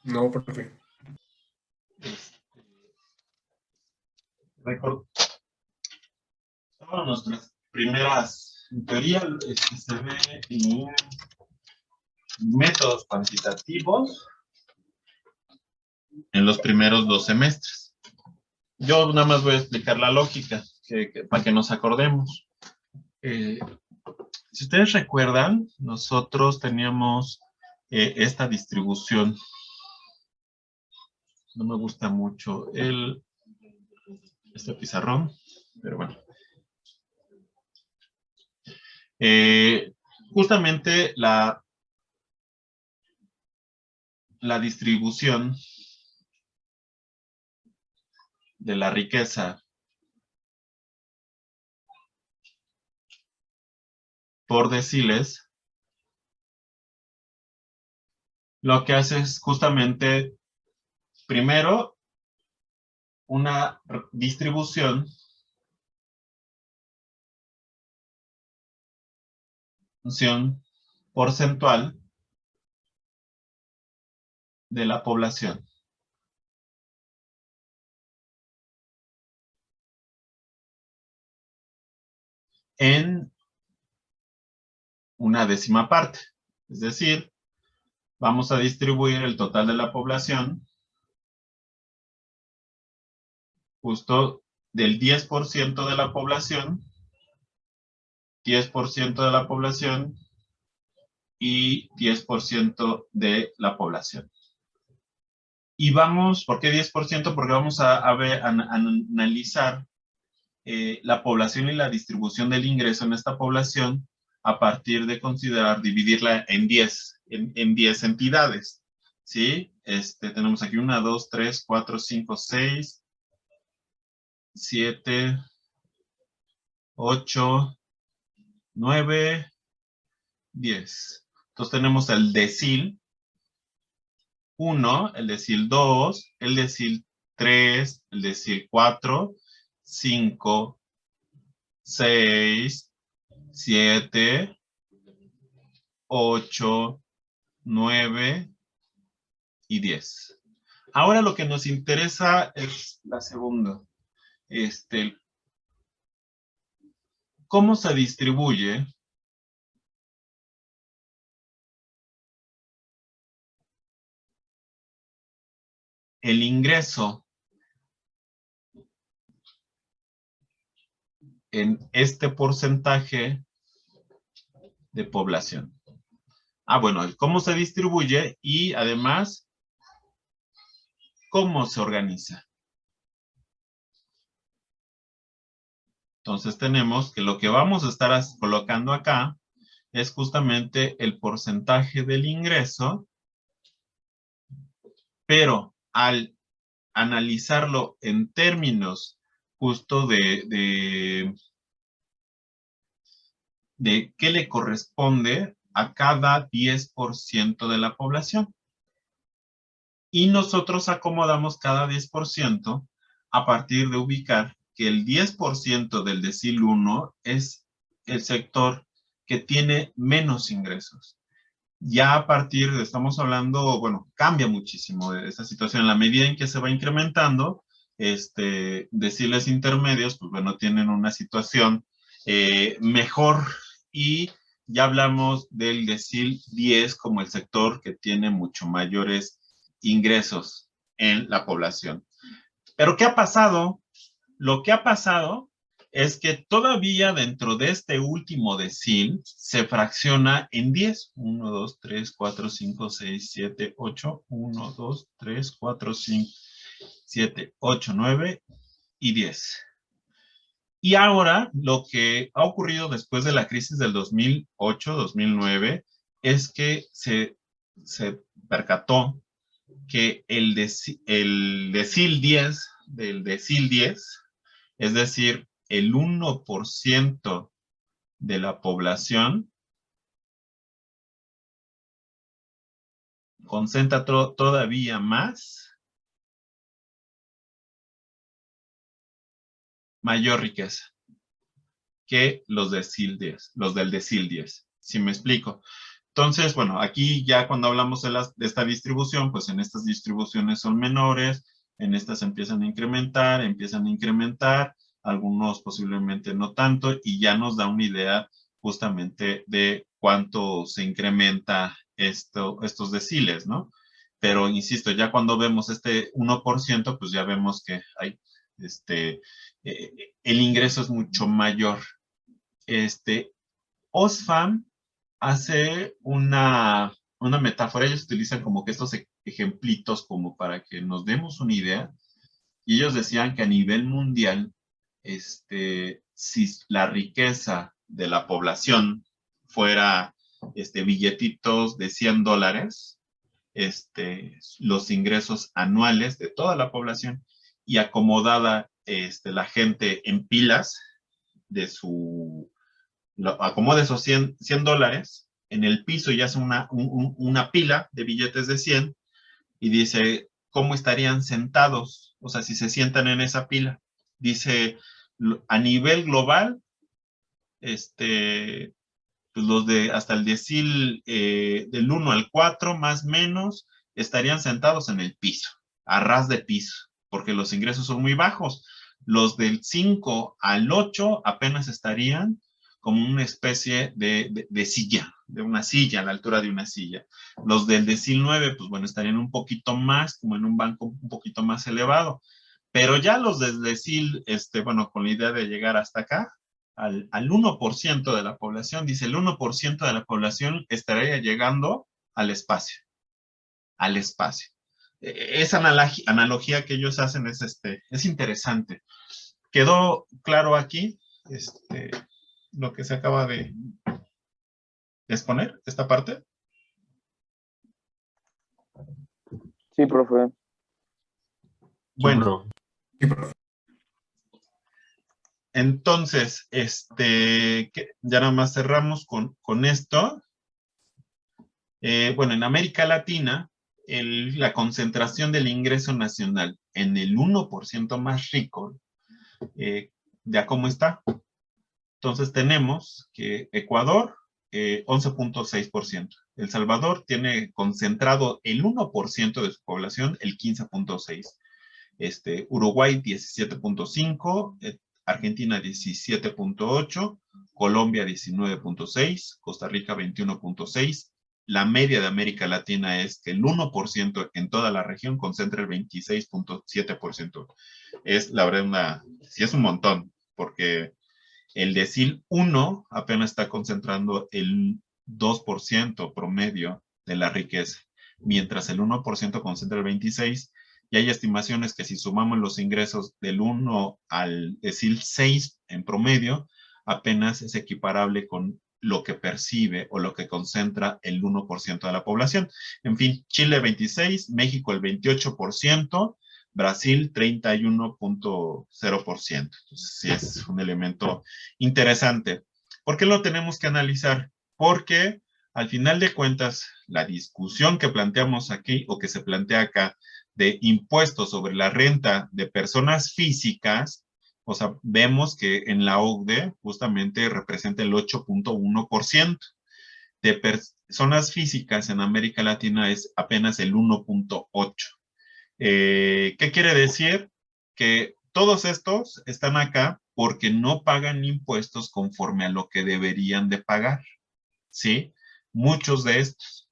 No, profe. Nuestras primeras, en teoría, se ve en métodos cuantitativos en los primeros 2 semestres. Yo nada más voy a explicar la lógica, para que nos acordemos. Si ustedes recuerdan, nosotros teníamos esta distribución. No me gusta mucho este pizarrón, pero bueno. Justamente la distribución de la riqueza por deciles, lo que hace es justamente, primero, una distribución porcentual de la población. En una décima parte. Es decir, vamos a distribuir el total de la población justo del 10% de la población, 10% de la población y 10% de la población. Y vamos, ¿por qué 10%? Porque vamos a analizar la población y la distribución del ingreso en esta población a partir de considerar dividirla en 10 entidades, ¿sí? Tenemos aquí 1, 2, 3, 4, 5, 6, 7, 8, 9, 10. Entonces tenemos el decil 1, el decil 2, el decil 3, el decil 4, 5, 6, 7, 8, 9 y 10. Ahora lo que nos interesa es la segunda. ¿Cómo se distribuye el ingreso en este porcentaje de población? Bueno, cómo se distribuye y además, cómo se organiza. Entonces tenemos que lo que vamos a estar colocando acá es justamente el porcentaje del ingreso pero al analizarlo en términos justo de qué le corresponde a cada 10% de la población. Y nosotros acomodamos cada 10% a partir de ubicar que el 10% del decil 1 es el sector que tiene menos ingresos. Ya a partir de, estamos hablando, bueno, cambia muchísimo esta situación. En la medida en que se va incrementando, deciles intermedios, pues bueno, tienen una situación mejor, y ya hablamos del decil 10 como el sector que tiene mucho mayores ingresos en la población. Pero ¿qué ha pasado? Lo que ha pasado es que todavía dentro de este último decil se fracciona en 10. 1, 2, 3, 4, 5, 6, 7, 8. 1, 2, 3, 4, 5, 7, 8, 9 y 10. Y ahora lo que ha ocurrido después de la crisis del 2008-2009 es que se percató que el decil 10 del decil 10, es decir, el 1% de la población, concentra todavía más, mayor riqueza que los decil 10, los del decil 10. ¿Sí me explico? Entonces, bueno, aquí ya cuando hablamos de esta distribución, pues en estas distribuciones son menores, en estas empiezan a incrementar, algunos posiblemente no tanto, y ya nos da una idea justamente de cuánto se incrementa estos deciles, ¿no? Pero insisto, ya cuando vemos este 1%, pues ya vemos que hay, el ingreso es mucho mayor. Oxfam hace una metáfora. Ellos utilizan como que estos ejemplitos como para que nos demos una idea, y ellos decían que a nivel mundial, si la riqueza de la población fuera billetitos de $100, los ingresos anuales de toda la población, y acomodada la gente en pilas de acomoda esos $100 en el piso y hace una pila de billetes de 100, y dice cómo estarían sentados, o sea, si se sientan en esa pila. Dice, a nivel global, pues los de hasta el decil del 1 al 4, más o menos, estarían sentados en el piso, a ras de piso, porque los ingresos son muy bajos. Los del 5 al 8 apenas estarían como una especie de silla, de una silla, a la altura de una silla. Los del decil 9, pues bueno, estarían un poquito más, como en un banco un poquito más elevado. Pero ya los del decil, bueno, con la idea de llegar hasta acá, al 1% de la población, dice, el 1% de la población estaría llegando al espacio, al espacio. Esa analogía que ellos hacen es interesante. ¿Quedó claro aquí lo que se acaba de exponer, esta parte? Sí, profe. Bueno. Sí, profe. Entonces, ya nada más cerramos con esto. Bueno, en América Latina, la concentración del ingreso nacional en el 1% más rico, ¿ya cómo está? Entonces tenemos que Ecuador, 11.6%. El Salvador tiene concentrado el 1% de su población, el 15.6%. Uruguay 17.5%, Argentina 17.8%, Colombia 19.6%, Costa Rica 21.6%. La media de América Latina es que el 1% en toda la región concentra el 26.7%. Es, la verdad, sí es un montón, porque el decil 1 apenas está concentrando el 2% promedio de la riqueza, mientras el 1% concentra el 26%, y hay estimaciones que si sumamos los ingresos del 1 al decil 6 en promedio, apenas es equiparable con lo que percibe o lo que concentra el 1% de la población. En fin, Chile 26%, México el 28%, Brasil 31.0%. Entonces, sí es un elemento interesante. ¿Por qué lo tenemos que analizar? Porque al final de cuentas, la discusión que planteamos aquí o que se plantea acá de impuestos sobre la renta de personas físicas, o sea, vemos que en la OCDE justamente representa el 8.1%. De personas físicas en América Latina es apenas el 1.8%. ¿Qué quiere decir? Que todos estos están acá porque no pagan impuestos conforme a lo que deberían de pagar, ¿sí? Muchos de estos.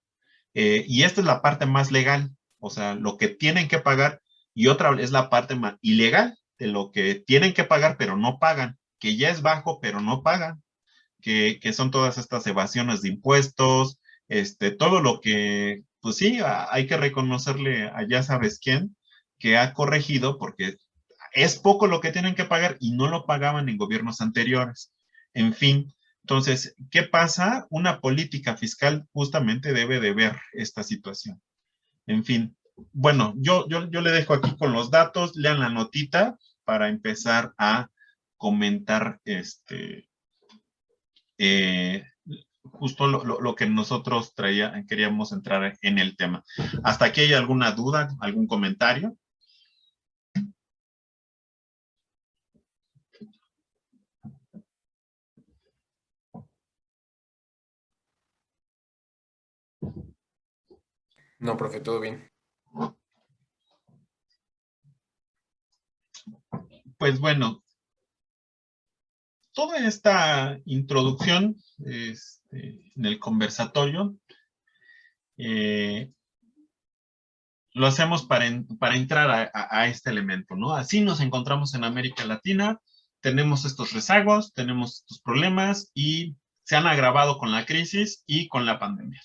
Y esta es la parte más legal, o sea, lo que tienen que pagar, y otra es la parte más ilegal, de lo que tienen que pagar pero no pagan, que ya es bajo pero no pagan, que son todas estas evasiones de impuestos, todo lo que, pues sí, hay que reconocerle a ya sabes quién, que ha corregido porque es poco lo que tienen que pagar y no lo pagaban en gobiernos anteriores. En fin, entonces, ¿qué pasa? Una política fiscal justamente debe de ver esta situación. En fin, bueno, yo le dejo aquí con los datos, lean la notita para empezar a comentar eh, justo lo que nosotros queríamos entrar en el tema. ¿Hasta aquí hay alguna duda, algún comentario? No, profe, todo bien. Pues bueno, toda esta introducción en el conversatorio lo hacemos para entrar a este elemento, ¿no? Así nos encontramos en América Latina, tenemos estos rezagos, tenemos estos problemas y se han agravado con la crisis y con la pandemia.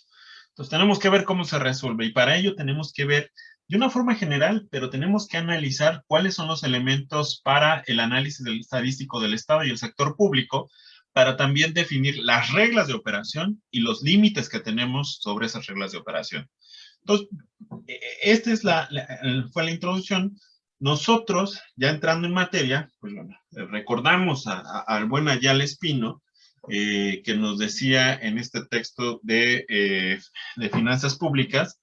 Entonces tenemos que ver cómo se resuelve y para ello tenemos que ver de una forma general, pero tenemos que analizar cuáles son los elementos para el análisis del estadístico del Estado y el sector público, para también definir las reglas de operación y los límites que tenemos sobre esas reglas de operación. Entonces, esta es fue la introducción. Nosotros, ya entrando en materia, pues bueno, recordamos al buen Ayala Espino, que nos decía en este texto de finanzas públicas,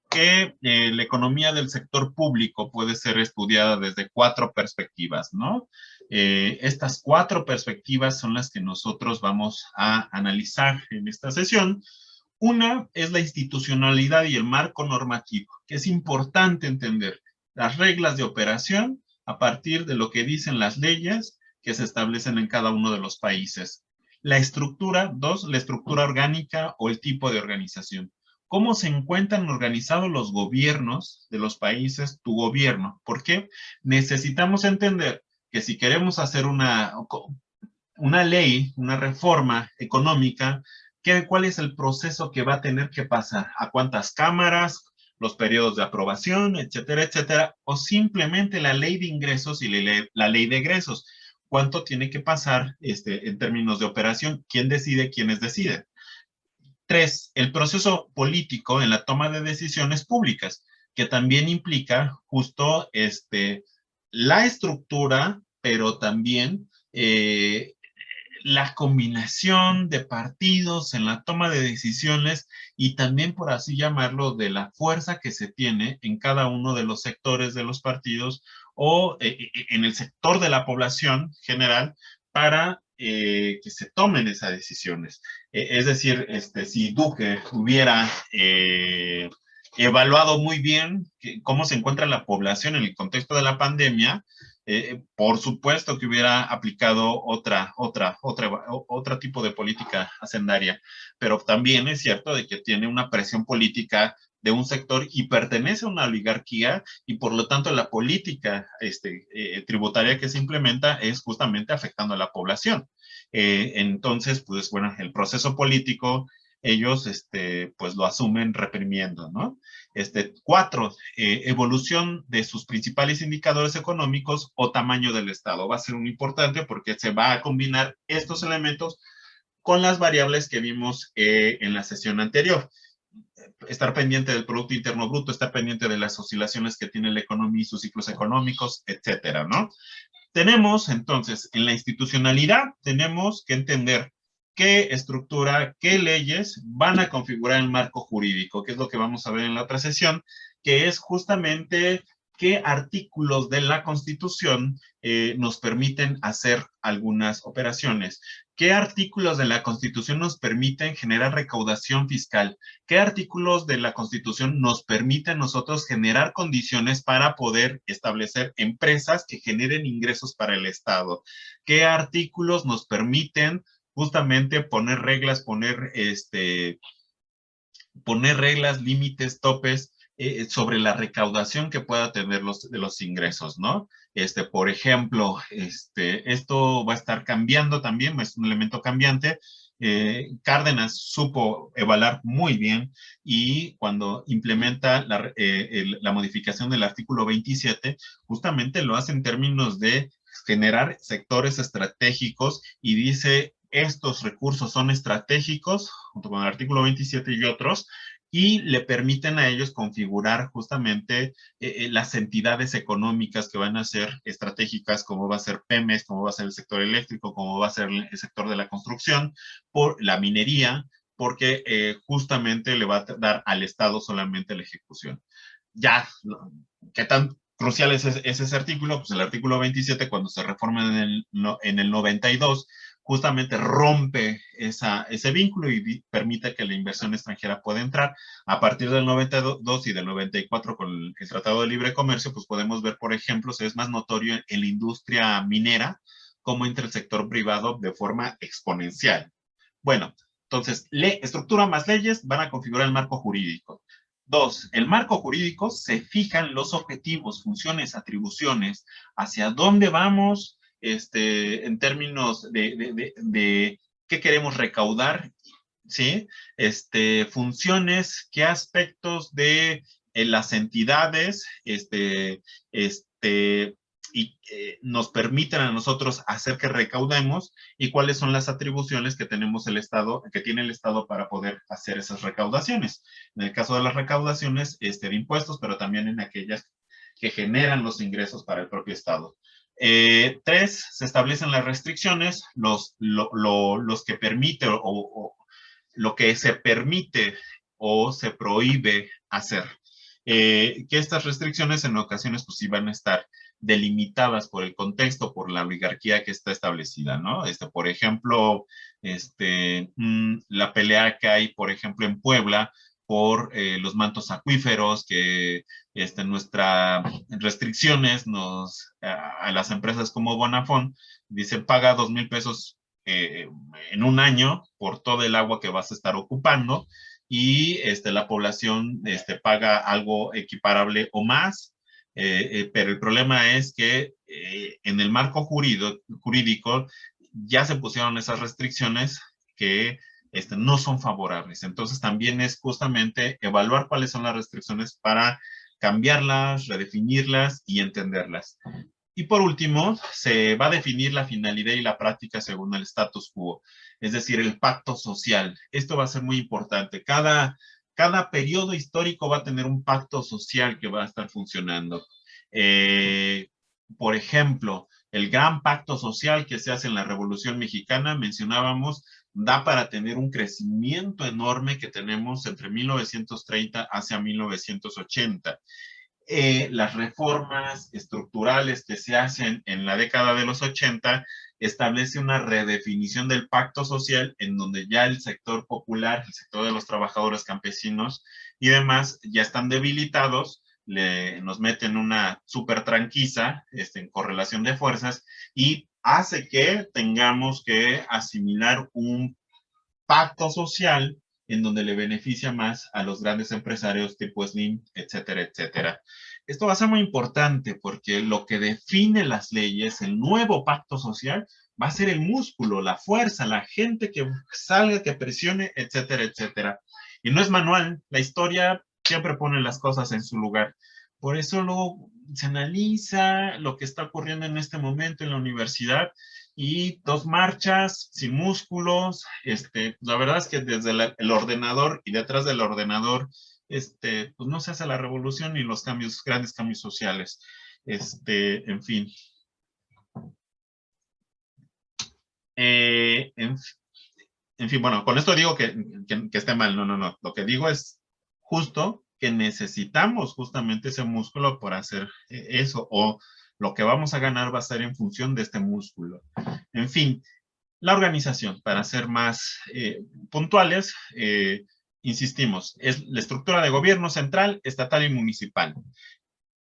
que la economía del sector público puede ser estudiada desde 4 perspectivas, ¿no? Estas 4 perspectivas son las que nosotros vamos a analizar en esta sesión. Una es la institucionalidad y el marco normativo, que es importante entender las reglas de operación a partir de lo que dicen las leyes que se establecen en cada uno de los países. La estructura, 2, la estructura orgánica o el tipo de organización. ¿Cómo se encuentran organizados los gobiernos de los países, tu gobierno? ¿Por qué? Necesitamos entender que si queremos hacer una ley, una reforma económica, ¿cuál es el proceso que va a tener que pasar? ¿A cuántas cámaras? Los periodos de aprobación, etcétera, etcétera, o simplemente la ley de ingresos y la ley de egresos. ¿Cuánto tiene que pasar en términos de operación? ¿Quién decide? ¿Quiénes deciden? 3, el proceso político en la toma de decisiones públicas, que también implica justo la estructura, pero también la combinación de partidos en la toma de decisiones y también, por así llamarlo, de la fuerza que se tiene en cada uno de los sectores de los partidos o en el sector de la población general para que se tomen esas decisiones. Es decir, si Duque hubiera evaluado muy bien cómo se encuentra la población en el contexto de la pandemia, por supuesto que hubiera aplicado otro tipo de política hacendaria, pero también es cierto de que tiene una presión política de un sector y pertenece a una oligarquía y por lo tanto la política tributaria que se implementa es justamente afectando a la población. Entonces, pues bueno, el proceso político ellos pues lo asumen reprimiendo, ¿no? 4, evolución de sus principales indicadores económicos o tamaño del Estado. Va a ser muy importante porque se va a combinar estos elementos con las variables que vimos en la sesión anterior. Estar pendiente del Producto Interno Bruto, estar pendiente de las oscilaciones que tiene la economía y sus ciclos económicos, etcétera, ¿no? Tenemos, entonces, en la institucionalidad, tenemos que entender qué estructura, qué leyes van a configurar el marco jurídico, que es lo que vamos a ver en la otra sesión, que es justamente qué artículos de la Constitución nos permiten hacer algunas operaciones. ¿Qué artículos de la Constitución nos permiten generar recaudación fiscal? ¿Qué artículos de la Constitución nos permiten nosotros generar condiciones para poder establecer empresas que generen ingresos para el Estado? ¿Qué artículos nos permiten justamente poner reglas, poner reglas, límites, topes sobre la recaudación que pueda tener de los ingresos, ¿no? Por ejemplo, esto va a estar cambiando también, es un elemento cambiante. Cárdenas supo evaluar muy bien y cuando implementa la modificación del artículo 27, justamente lo hace en términos de generar sectores estratégicos y dice, estos recursos son estratégicos, junto con el artículo 27 y otros, y le permiten a ellos configurar justamente las entidades económicas que van a ser estratégicas, como va a ser Pemex, como va a ser el sector eléctrico, como va a ser el sector de la construcción, por la minería, porque justamente le va a dar al Estado solamente la ejecución. Ya, ¿qué tan crucial es ese artículo? Pues el artículo 27, cuando se reforma en el 92, justamente rompe ese vínculo y permite que la inversión extranjera pueda entrar. A partir del 92 y del 94 con el Tratado de Libre Comercio, pues podemos ver, por ejemplo, se es más notorio en la industria minera, como entra el sector privado de forma exponencial. Bueno, entonces, estructura más leyes van a configurar el marco jurídico. Dos, el marco jurídico se fijan los objetivos, funciones, atribuciones, hacia dónde vamos, en términos de qué queremos recaudar, ¿sí? Funciones, qué aspectos de las entidades, y nos permiten a nosotros hacer que recaudemos y cuáles son las atribuciones que tenemos el Estado, que tiene el Estado para poder hacer esas recaudaciones. En el caso de las recaudaciones de impuestos, pero también en aquellas que generan los ingresos para el propio Estado. Tres, se establecen las restricciones, los que permite o lo que se permite o se prohíbe hacer. Que estas restricciones en ocasiones pues sí van a estar delimitadas por el contexto, por la oligarquía que está establecida, ¿no? Por ejemplo, la pelea que hay, por ejemplo, en Puebla por los mantos acuíferos, que nuestras restricciones a las empresas como Bonafont, dicen paga 2,000 pesos en un año por todo el agua que vas a estar ocupando y la población paga algo equiparable o más, pero el problema es que en el marco jurídico ya se pusieron esas restricciones que no son favorables. Entonces también es justamente evaluar cuáles son las restricciones para cambiarlas, redefinirlas y entenderlas. Y por último, se va a definir la finalidad y la práctica según el status quo, es decir, el pacto social. Esto va a ser muy importante. Cada periodo histórico va a tener un pacto social que va a estar funcionando. Por ejemplo, el gran pacto social que se hace en la Revolución Mexicana, mencionábamos, da para tener un crecimiento enorme que tenemos entre 1930 hacia 1980. Las reformas estructurales que se hacen en la década de los 80 establece una redefinición del pacto social en donde ya el sector popular, el sector de los trabajadores campesinos y demás ya están debilitados, nos meten una súper tranquiza en correlación de fuerzas y hace que tengamos que asimilar un pacto social en donde le beneficia más a los grandes empresarios tipo Slim, etcétera, etcétera. Esto va a ser muy importante porque lo que define las leyes, el nuevo pacto social, va a ser el músculo, la fuerza, la gente que salga, que presione, etcétera, etcétera. Y no es manual, la historia siempre pone las cosas en su lugar. Por eso luego se analiza lo que está ocurriendo en este momento en la universidad y 2 marchas sin músculos. La verdad es que desde el ordenador y detrás del ordenador, pues no se hace la revolución ni los cambios, grandes cambios sociales. En fin. En fin, bueno, con esto digo que esté mal, no. Lo que digo es justo que necesitamos justamente ese músculo por hacer eso, o lo que vamos a ganar va a ser en función de este músculo. En fin, la organización, para ser más puntuales, insistimos, es la estructura de gobierno central, estatal y municipal.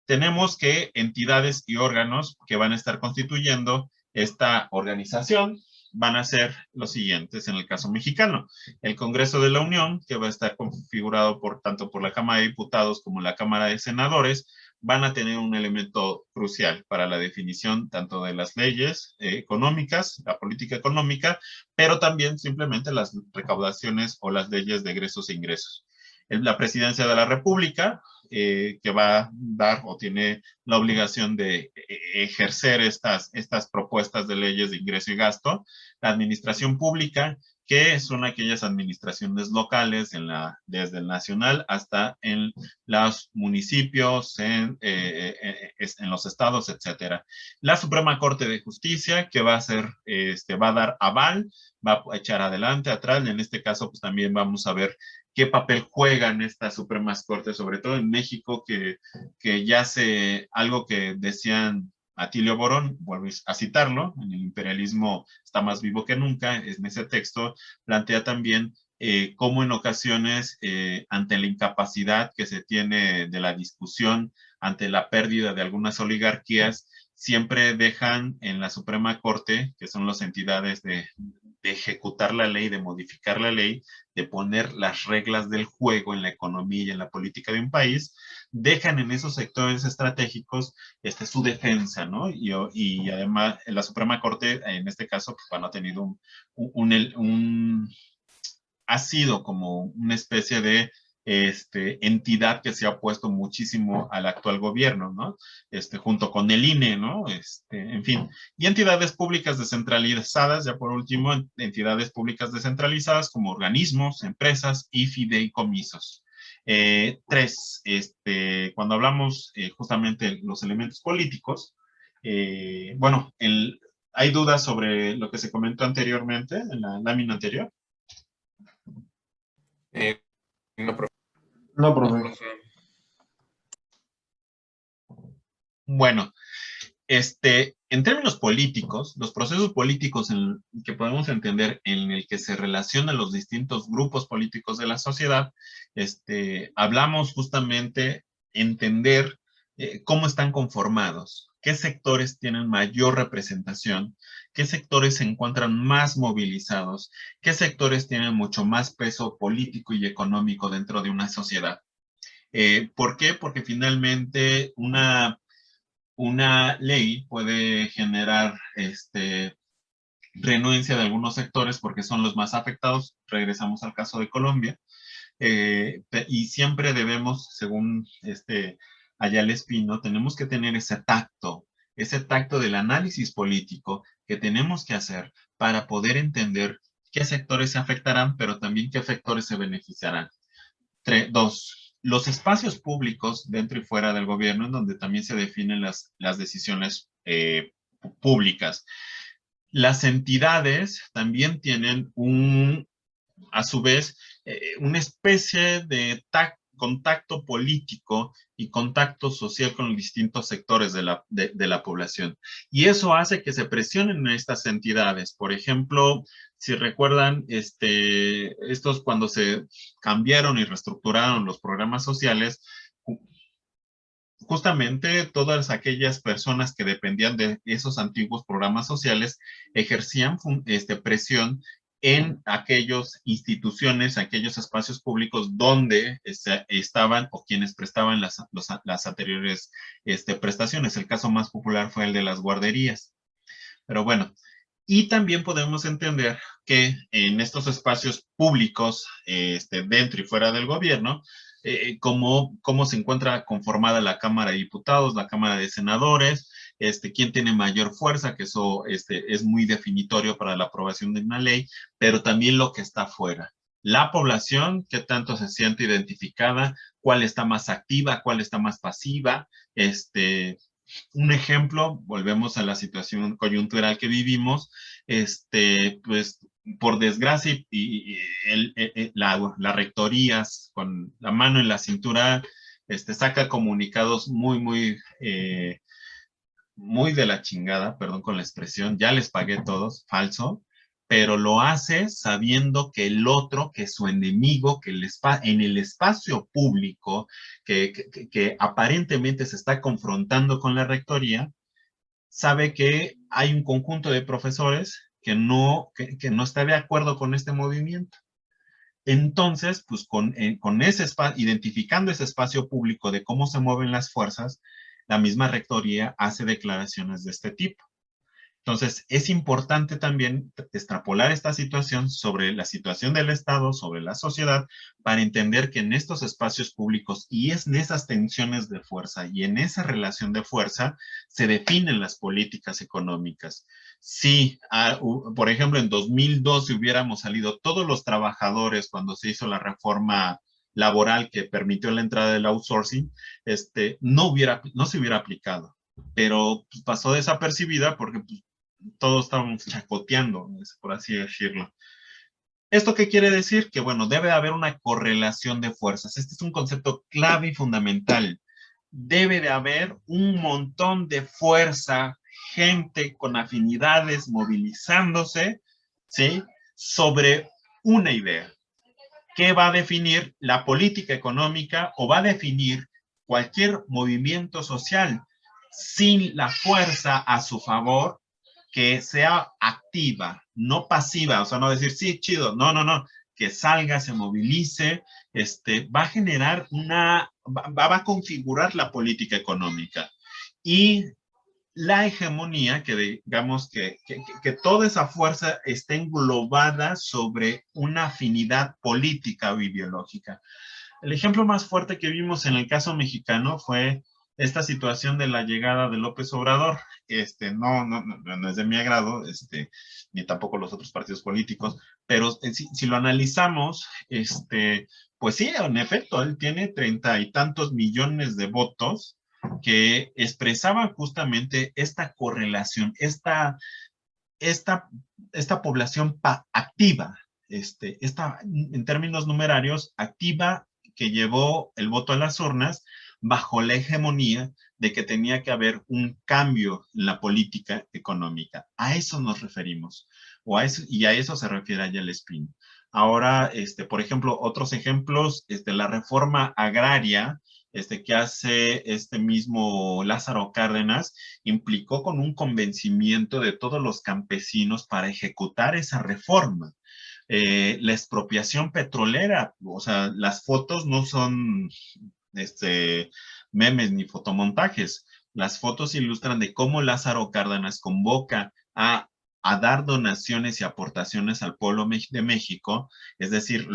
Tenemos que entidades y órganos que van a estar constituyendo esta organización van a ser los siguientes en el caso mexicano. El Congreso de la Unión, que va a estar configurado tanto por la Cámara de Diputados como la Cámara de Senadores, van a tener un elemento crucial para la definición tanto de las leyes económicas, la política económica, pero también simplemente las recaudaciones o las leyes de egresos e ingresos. La Presidencia de la República, que va a dar o tiene la obligación de ejercer estas propuestas de leyes de ingreso y gasto. La administración pública, que son aquellas administraciones locales desde el nacional hasta en los municipios, en los estados, etcétera. La Suprema Corte de Justicia, que va a dar aval, va a echar adelante, atrás. En este caso, pues también vamos a ver qué papel juegan estas Supremas Cortes, sobre todo en México, que ya algo que decían Atilio Borón, vuelvo a citarlo, en el imperialismo está más vivo que nunca, en ese texto plantea también cómo en ocasiones, ante la incapacidad que se tiene de la discusión, ante la pérdida de algunas oligarquías, siempre dejan en la Suprema Corte, que son las entidades de ejecutar la ley, de modificar la ley, de poner las reglas del juego en la economía y en la política de un país, dejan en esos sectores estratégicos su defensa, ¿no? Y además la Suprema Corte, en este caso, pues, bueno, ha tenido ha sido como una especie de entidad que se ha opuesto muchísimo al actual gobierno, ¿no? Junto con el INE, ¿no? En fin. Y entidades públicas descentralizadas, ya por último, entidades públicas descentralizadas como organismos, empresas y fideicomisos. 3, cuando hablamos justamente de los elementos políticos, bueno, hay dudas sobre lo que se comentó anteriormente, en la lámina anterior. No, profe. No, profe. Bueno, en términos políticos, los procesos políticos que podemos entender en el que se relacionan los distintos grupos políticos de la sociedad, hablamos justamente entender cómo están conformados, qué sectores tienen mayor representación, qué sectores se encuentran más movilizados, qué sectores tienen mucho más peso político y económico dentro de una sociedad. ¿Por qué? Porque finalmente una ley puede generar renuencia de algunos sectores porque son los más afectados. Regresamos al caso de Colombia. Y siempre debemos, según Ayala Espino, tenemos que tener ese tacto del análisis político que tenemos que hacer para poder entender qué sectores se afectarán, pero también qué sectores se beneficiarán. 2, los espacios públicos dentro y fuera del gobierno, en donde también se definen las decisiones públicas. Las entidades también tienen a su vez, una especie de contacto político y contacto social con los distintos sectores de la población. Y eso hace que se presionen estas entidades. Por ejemplo, si recuerdan, estos cuando se cambiaron y reestructuraron los programas sociales, justamente todas aquellas personas que dependían de esos antiguos programas sociales ejercían presión en aquellas instituciones, aquellos espacios públicos donde estaban o quienes prestaban las anteriores prestaciones. El caso más popular fue el de las guarderías. Pero bueno, y también podemos entender que en estos espacios públicos, dentro y fuera del gobierno, cómo se encuentra conformada la Cámara de Diputados, la Cámara de Senadores, quién tiene mayor fuerza, que eso es muy definitorio para la aprobación de una ley, pero también lo que está afuera. La población, qué tanto se siente identificada, cuál está más activa, cuál está más pasiva. Un ejemplo, volvemos a la situación coyuntural que vivimos, pues por desgracia las rectorías con la mano en la cintura, saca comunicados muy de la chingada, perdón con la expresión, ya les pagué todos, falso, pero lo hace sabiendo que el otro, que su enemigo, que en el espacio público, que aparentemente se está confrontando con la rectoría, sabe que hay un conjunto de profesores que no está de acuerdo con este movimiento. Entonces, pues con ese espacio, identificando ese espacio público de cómo se mueven las fuerzas, la misma rectoría hace declaraciones de este tipo. Entonces, es importante también extrapolar esta situación sobre la situación del Estado, sobre la sociedad, para entender que en estos espacios públicos y es en esas tensiones de fuerza y en esa relación de fuerza se definen las políticas económicas. Si, por ejemplo, en 2012 hubiéramos salido todos los trabajadores cuando se hizo la reforma laboral que permitió la entrada del outsourcing, no se hubiera aplicado, pero pues, pasó desapercibida porque pues, todos estábamos chacoteando, por así decirlo. ¿Esto qué quiere decir? Que, bueno, debe haber una correlación de fuerzas. Este es un concepto clave y fundamental. Debe de haber un montón de fuerza, gente con afinidades movilizándose, ¿sí? Sobre una idea que va a definir la política económica o va a definir cualquier movimiento social sin la fuerza a su favor que sea activa, no pasiva, o sea, no decir, sí, chido, no, que salga, se movilice, va a generar va a configurar la política económica. Y la hegemonía, que digamos que toda esa fuerza está englobada sobre una afinidad política o ideológica. El ejemplo más fuerte que vimos en el caso mexicano fue esta situación de la llegada de López Obrador. No es de mi agrado, ni tampoco los otros partidos políticos, pero si lo analizamos, pues sí, en efecto, él tiene 30 y tantos millones de votos que expresaban justamente esta correlación, esta población activa, en términos numerarios, activa que llevó el voto a las urnas bajo la hegemonía de que tenía que haber un cambio en la política económica. A eso nos referimos, y a eso se refiere Ayala Espino. Ahora, por ejemplo, otros ejemplos, la reforma agraria, que hace este mismo Lázaro Cárdenas, implicó con un convencimiento de todos los campesinos para ejecutar esa reforma. La expropiación petrolera, o sea, las fotos no son memes ni fotomontajes. Las fotos ilustran de cómo Lázaro Cárdenas convoca a dar donaciones y aportaciones al pueblo de México, es decir,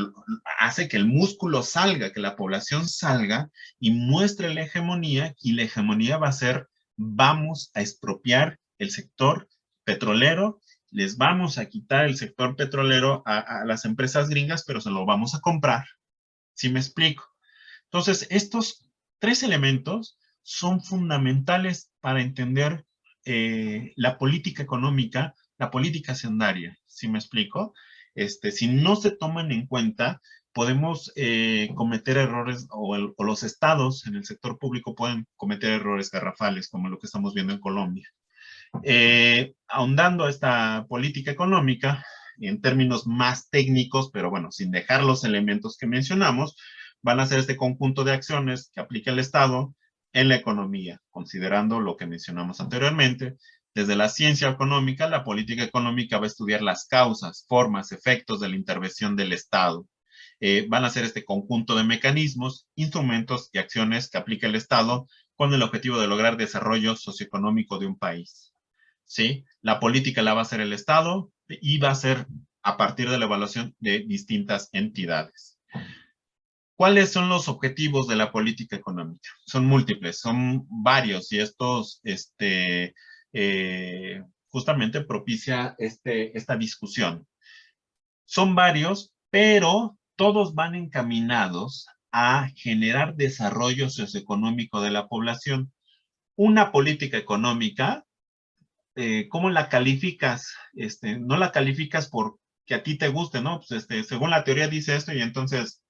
hace que el músculo salga, que la población salga y muestre la hegemonía, y la hegemonía va a ser, vamos a expropiar el sector petrolero, les vamos a quitar el sector petrolero a las empresas gringas, pero se lo vamos a comprar. ¿Sí me explico? Entonces, estos tres elementos son fundamentales para entender la política económica, la política hacendaria, ¿sí me explico? Si no se toman en cuenta, podemos cometer errores, o los estados en el sector público pueden cometer errores garrafales, como lo que estamos viendo en Colombia. Ahondando a esta política económica, en términos más técnicos, pero bueno, sin dejar los elementos que mencionamos, van a ser este conjunto de acciones que aplica el Estado en la economía, considerando lo que mencionamos anteriormente. Desde la ciencia económica, la política económica va a estudiar las causas, formas, efectos de la intervención del Estado. Van a ser este conjunto de mecanismos, instrumentos y acciones que aplica el Estado con el objetivo de lograr desarrollo socioeconómico de un país. ¿Sí? La política la va a hacer el Estado y va a ser a partir de la evaluación de distintas entidades. ¿Cuáles son los objetivos de la política económica? Son múltiples, son varios, y estos justamente propicia esta discusión. Son varios, pero todos van encaminados a generar desarrollo socioeconómico de la población. Una política económica, ¿cómo la calificas? No la calificas porque a ti te guste, ¿no? Pues según la teoría dice esto y entonces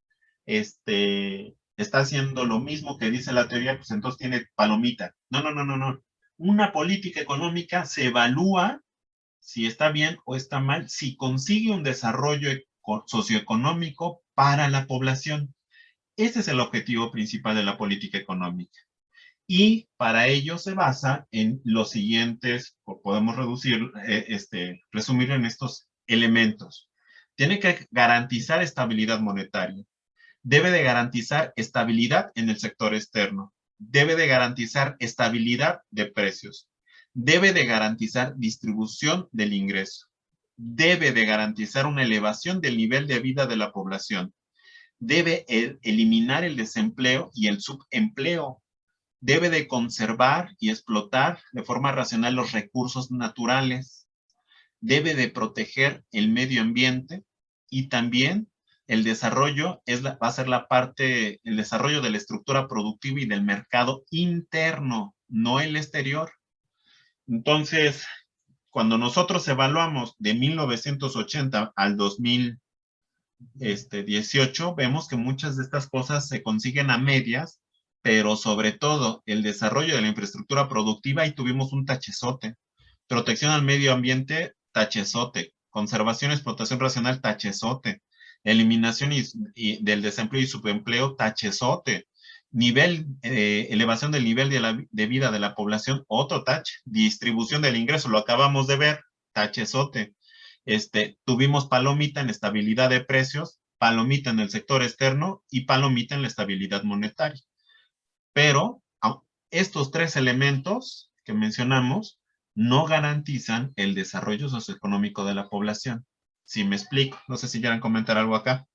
está haciendo lo mismo que dice la teoría, pues entonces tiene palomita. No, no, no, no, no. Una política económica se evalúa si está bien o está mal, si consigue un desarrollo socioeconómico para la población. Ese es el objetivo principal de la política económica. Y para ello se basa en los siguientes, podemos resumir en estos elementos. Tiene que garantizar estabilidad monetaria. Debe de garantizar estabilidad en el sector externo. Debe de garantizar estabilidad de precios. Debe de garantizar distribución del ingreso. Debe de garantizar una elevación del nivel de vida de la población. Debe eliminar el desempleo y el subempleo. Debe de conservar y explotar de forma racional los recursos naturales. Debe de proteger el medio ambiente y también el desarrollo va a ser el desarrollo de la estructura productiva y del mercado interno, no el exterior. Entonces, cuando nosotros evaluamos de 1980 al 2018, vemos que muchas de estas cosas se consiguen a medias, pero sobre todo el desarrollo de la infraestructura productiva, y tuvimos un tachezote. Protección al medio ambiente, tachezote. Conservación y explotación racional, tachezote. Eliminación del desempleo y subempleo, tachezote. Elevación del nivel de vida de la población, otro tache. Distribución del ingreso, lo acabamos de ver, tachezote. Tuvimos palomita en estabilidad de precios, palomita en el sector externo y palomita en la estabilidad monetaria. Pero estos tres elementos que mencionamos no garantizan el desarrollo socioeconómico de la población. Si me explico, no sé si quieran comentar algo acá.